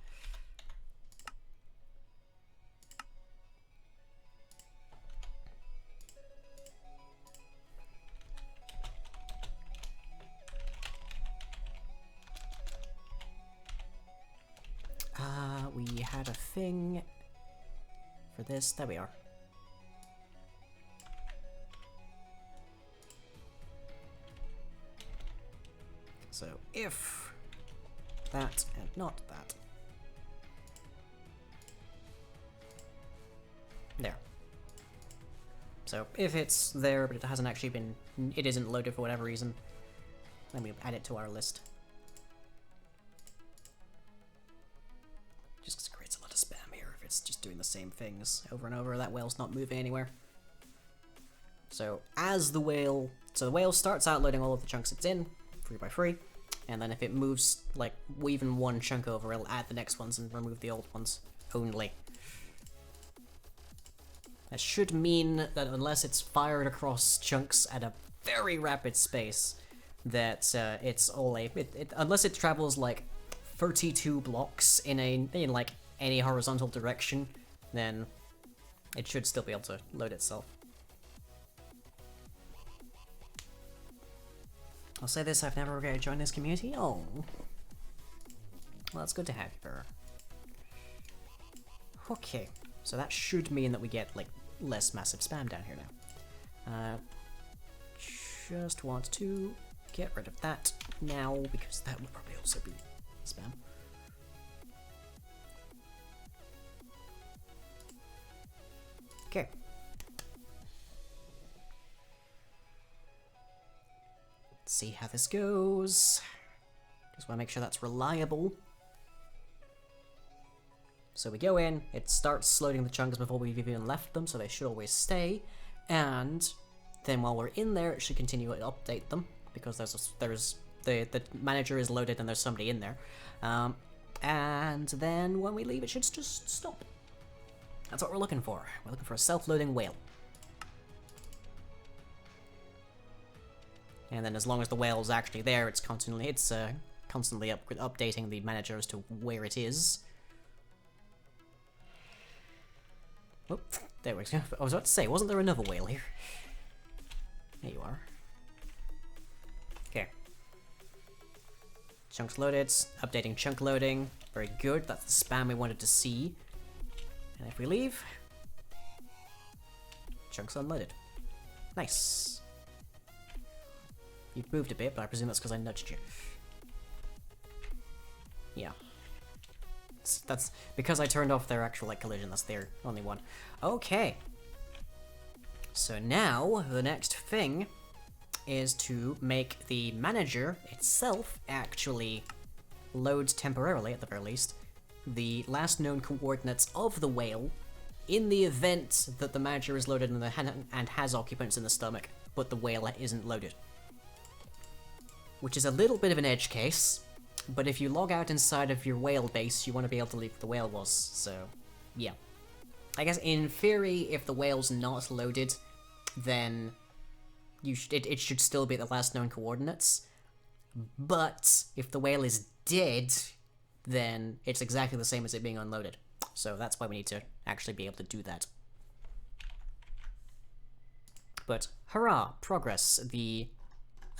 We had a thing for this. There we are. So if that and not that. There. So if it's there but it hasn't actually been, it isn't loaded for whatever reason, then we add it to our list. Just because it creates a lot of spam here if it's just doing the same things over and over. That whale's not moving anywhere. So as the whale, so the whale starts out loading all of the chunks it's in, 3 by 3, and then if it moves like even one chunk over, it'll add the next ones and remove the old ones only. That should mean that unless it's fired across chunks at a very rapid space, that it's all a unless it travels like 32 blocks in like any horizontal direction, then it should still be able to load itself. I'll say this, I've never regretted joining this community. Oh. Well, it's good to have you, Burr. Okay, so that should mean that we get, like, less massive spam down here now. Just want to get rid of that now, because that would probably also be spam. Okay. Let's see how this goes. Just want to make sure that's reliable. So we go in, it starts loading the chunks before we've even left them, so they should always stay. And then while we're in there, it should continue to update them, because the manager is loaded and there's somebody in there. And then when we leave, it should just stop. That's what we're looking for. We're looking for a self-loading whale. And then as long as the whale's actually there, it's constantly updating the manager as to where it is. Oh, there we go. I was about to say, wasn't there another whale here? There you are. Okay. Chunks loaded, updating chunk loading. Very good, that's the spam we wanted to see. And if we leave, chunks unloaded. Nice. You've moved a bit, but I presume that's because I nudged you. Yeah. That's because I turned off their actual like collision, that's their only one. Okay. So now, the next thing is to make the manager itself actually load temporarily, at the very least, the last known coordinates of the whale in the event that the manager is loaded and has occupants in the stomach, but the whale isn't loaded. Which is a little bit of an edge case, but if you log out inside of your whale base, you want to be able to leave where the whale was, so yeah. I guess in theory, if the whale's not loaded, then it should still be at the last known coordinates, but if the whale is dead, then it's exactly the same as it being unloaded. So that's why we need to actually be able to do that. But hurrah, progress. The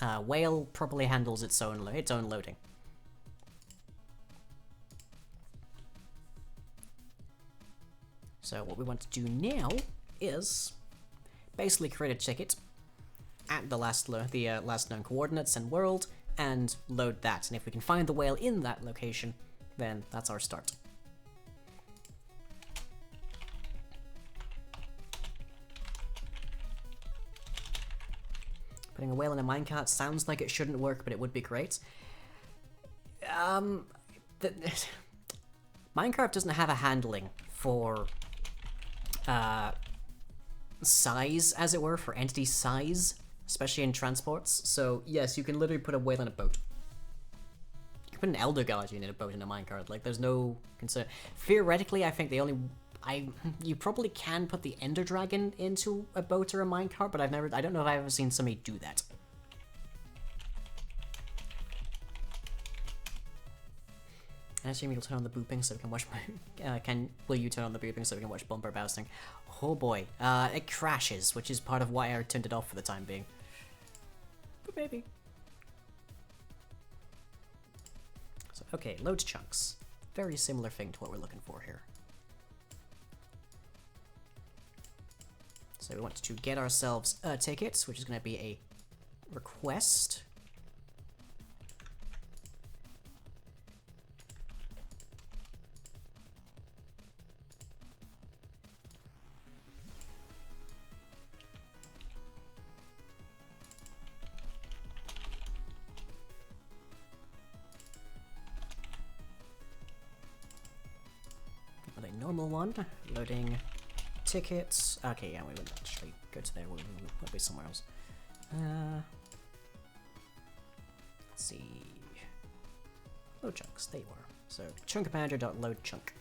Whale probably handles its own loading. So what we want to do now is basically create a ticket at the last known coordinates and world, and load that. And if we can find the whale in that location, then that's our start. Putting a whale in a minecart sounds like it shouldn't work, but it would be great. Minecraft doesn't have a handling for size, as it were, for entity size, especially in transports. So yes, you can literally put a whale in a boat. You can put an elder guardian in a boat in a minecart. Like, there's no concern. Theoretically, I think you probably can put the ender dragon into a boat or a minecart, but I don't know if I've ever seen somebody do that. I assume you'll turn on the booping so we can watch will you turn on the booping so we can watch bumper bouncing? Oh boy. It crashes, which is part of why I turned it off for the time being. But maybe. So, okay, load chunks. Very similar thing to what we're looking for here. So we want to get ourselves a ticket, which is going to be a request. Normal one, loading tickets. Okay, yeah, we wouldn't actually go to there, we'll be somewhere else. Let's see. Load chunks, there you are. So, chunk manager.load chunk.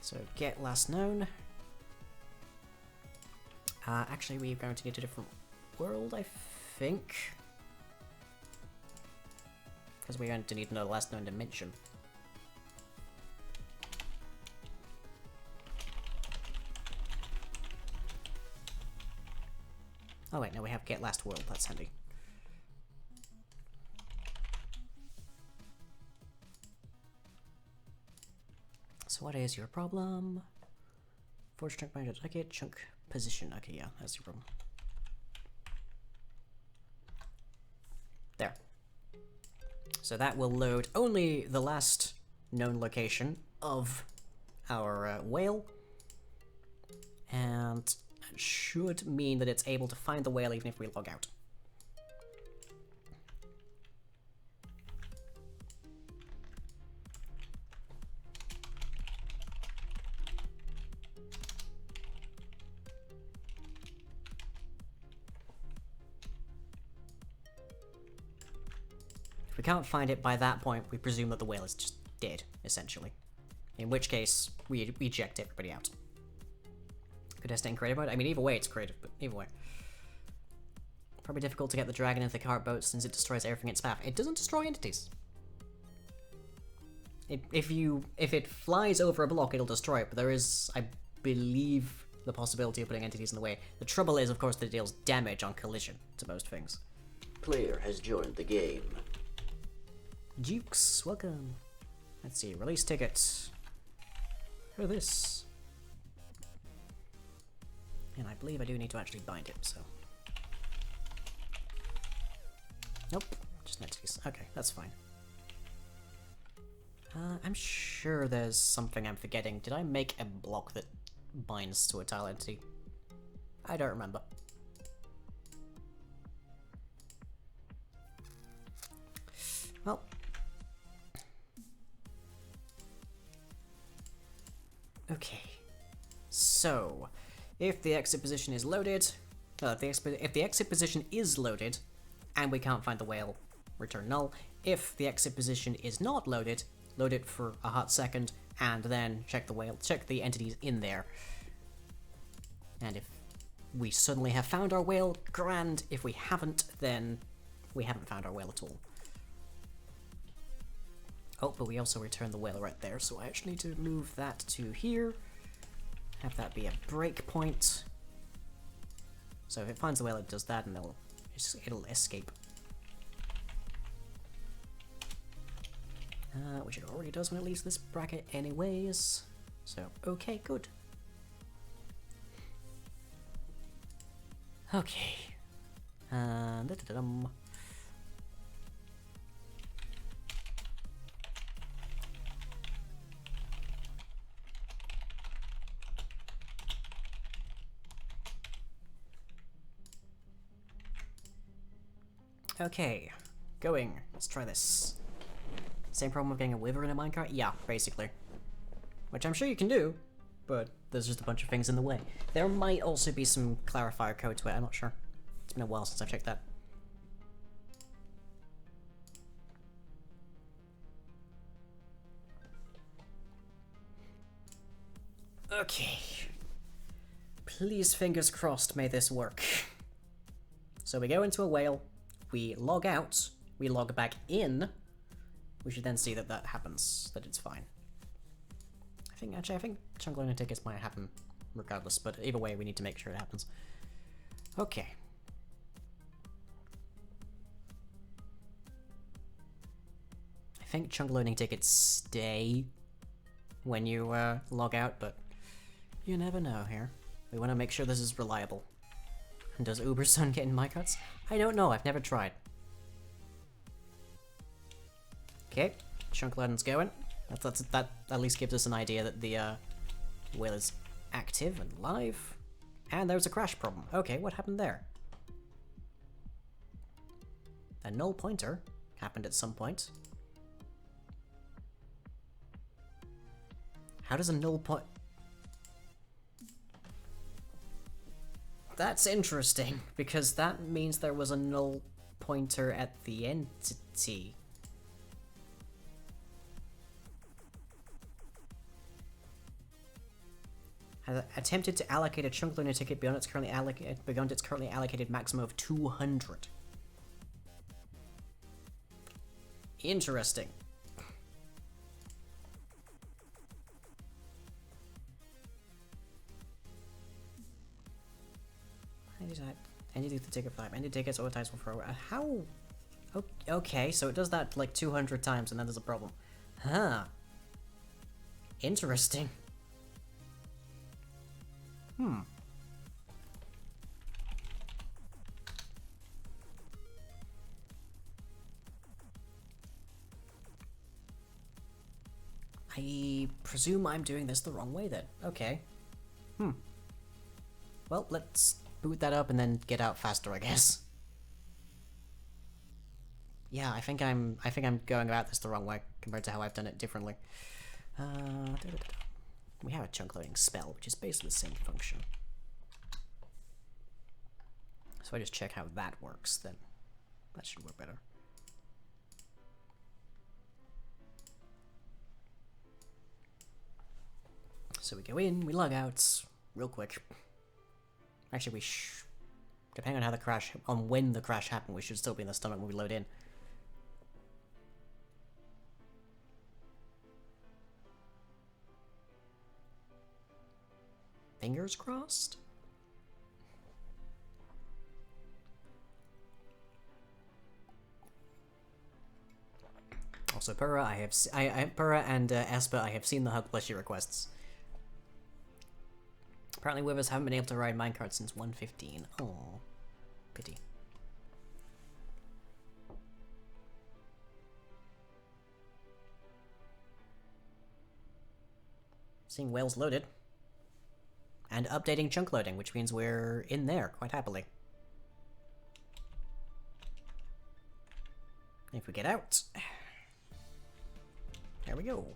So get last known. Actually, we're going to need a different world, I think. Because we're going to need another last known dimension. Oh wait, no, we have get last world, that's handy. So what is your problem? Forge chunk manager. Okay, chunk position. Okay, yeah, that's your problem. There. So that will load only the last known location of our whale. And it should mean that it's able to find the whale even if we log out. If we can't find it by that point, we presume that the whale is just dead, essentially. In which case, we eject everybody out. Could I stay in creative mode? I mean, either way it's creative, but either way. Probably difficult to get the dragon into the cart boat since it destroys everything in its path. It doesn't destroy entities. If it flies over a block, it'll destroy it, but there is, I believe, the possibility of putting entities in the way. The trouble is, of course, that it deals damage on collision to most things. Player has joined the game. Dukes, welcome. Let's see, release tickets. For this. And I believe I do need to actually bind it, so. Nope, just entities. Okay, that's fine. I'm sure there's something I'm forgetting. Did I make a block that binds to a tile entity? I don't remember. Well. Okay. So, if the exit position is loaded, if the exit position is loaded, and we can't find the whale, return null. If the exit position is not loaded, load it for a hot second, and then check the entities in there. And if we suddenly have found our whale, grand. If we haven't, then we haven't found our whale at all. Oh, but we also returned the whale right there, so I actually need to move that to here. Have that be a break point. So if it finds the whale, it does that, and it'll escape. Which it already does when it leaves this bracket anyways. So, okay, good. Okay. Da-da-dum. Okay, going. Let's try this. Same problem with getting a wither in a minecart? Yeah, basically. Which I'm sure you can do, but there's just a bunch of things in the way. There might also be some clarifier code to it, I'm not sure. It's been a while since I've checked that. Okay. Please, fingers crossed, may this work. So we go into a whale, we log out, we log back in. We should then see that that happens, that it's fine. I think chunk loading tickets might happen regardless, but either way, we need to make sure it happens. Okay. I think chunk loading tickets stay when you log out, but you never know here. We want to make sure this is reliable. And does Ubersun get in minecarts? I don't know, I've never tried. Okay, chunk loading's going. That at least gives us an idea that the whale is active and live. And there's a crash problem. Okay, what happened there? A null pointer happened at some point. How does a null point... That's interesting, because that means there was a null pointer at the entity. Has attempted to allocate a chunk loading ticket beyond its currently allocated maximum of 200. Interesting. Any the ticket 5. Any tickets or ties will throw. How? Okay, so it does that like 200 times and then there's a problem. Huh. Interesting. I presume I'm doing this the wrong way then. Okay. Well, let's boot that up and then get out faster, I guess. Yeah, I think I'm going about this the wrong way compared to how I've done it differently. We have a chunk loading spell, which is basically the same function. So I just check how that works, then that should work better. So we go in, we log out, real quick. Actually, depending on when the crash happened, we should still be in the stomach when we load in. Fingers crossed? Also, Purra, Purra and Espa, I have seen the Hug Plushie requests. Apparently withers haven't been able to ride minecarts since 1.15. Oh, pity. Seeing whales loaded. And updating chunk loading, which means we're in there quite happily. If we get out. There we go.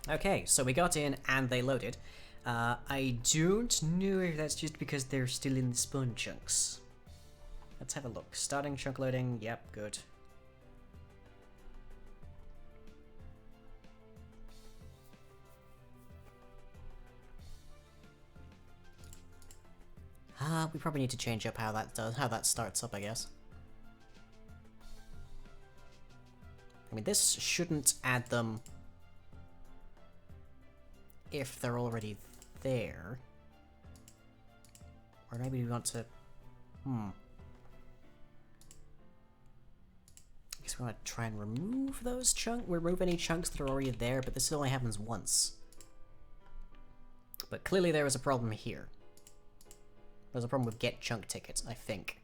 Okay, so we got in and they loaded. I don't know if that's just because they're still in the spawn chunks. Let's have a look. Starting chunk loading, yep, good. We probably need to change up how that starts up, I guess. I mean, this shouldn't add them if they're already there. Or maybe we want to... I guess we want to try and remove those remove any chunks that are already there, but this only happens once. But clearly there is a problem here. There's a problem with get chunk tickets, I think.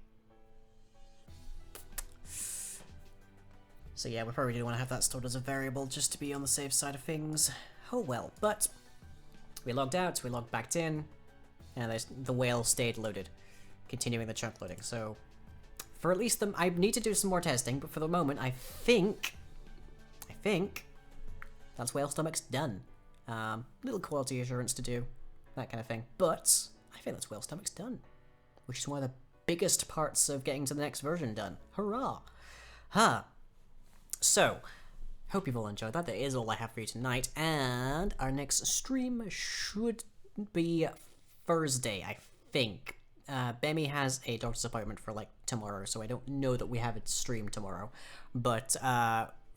So yeah, we probably do want to have that stored as a variable just to be on the safe side of things. Oh well, but we logged out, we logged back in, and the whale stayed loaded, continuing the chunk loading. So for at least I need to do some more testing, but for the moment, I think that's whale stomachs done. Little quality assurance to do, that kind of thing. But I think that's whale stomachs done, which is one of the biggest parts of getting to the next version done. Hurrah! So, hope you've all enjoyed that. That is all I have for you tonight, and our next stream should be Thursday, I think. Bemi has a doctor's appointment for like tomorrow, so I don't know that we have a stream tomorrow. But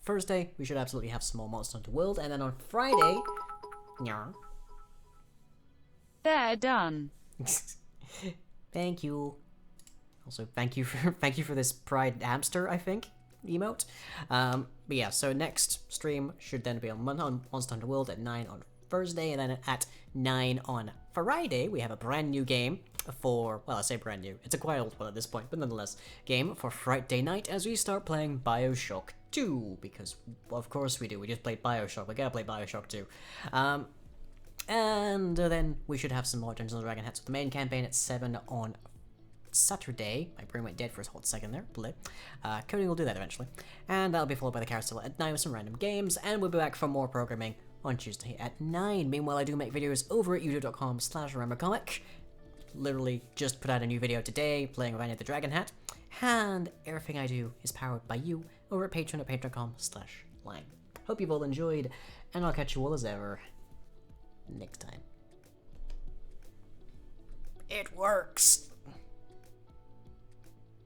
Thursday, we should absolutely have some more Monster Hunter World, and then on Friday... They're done. Thank you. Also, thank you for this Pride Hamster, I think, emote. But yeah, so next stream should then be on Monster Hunter World at 9 on Thursday, and then at 9 on Friday, we have a brand new game for, well, I say brand new, it's a quite old one at this point, but nonetheless, game for Friday night as we start playing Bioshock 2, because of course we do, we just played Bioshock, we gotta play Bioshock 2. And then we should have some more Dungeons & Dragons hats with the main campaign at 7 on Saturday. My brain went dead for a hot second there. Coding will do that eventually. And that'll be followed by the carousel at 9 with some random games, and we'll be back for more programming on Tuesday at 9. Meanwhile, I do make videos over at youtube.com/remembercomic. Literally just put out a new video today playing with Annie the Dragon Hat. And everything I do is powered by you over at Patreon at patreon.com/Lang. Hope you've all enjoyed, and I'll catch you all as ever next time. It works!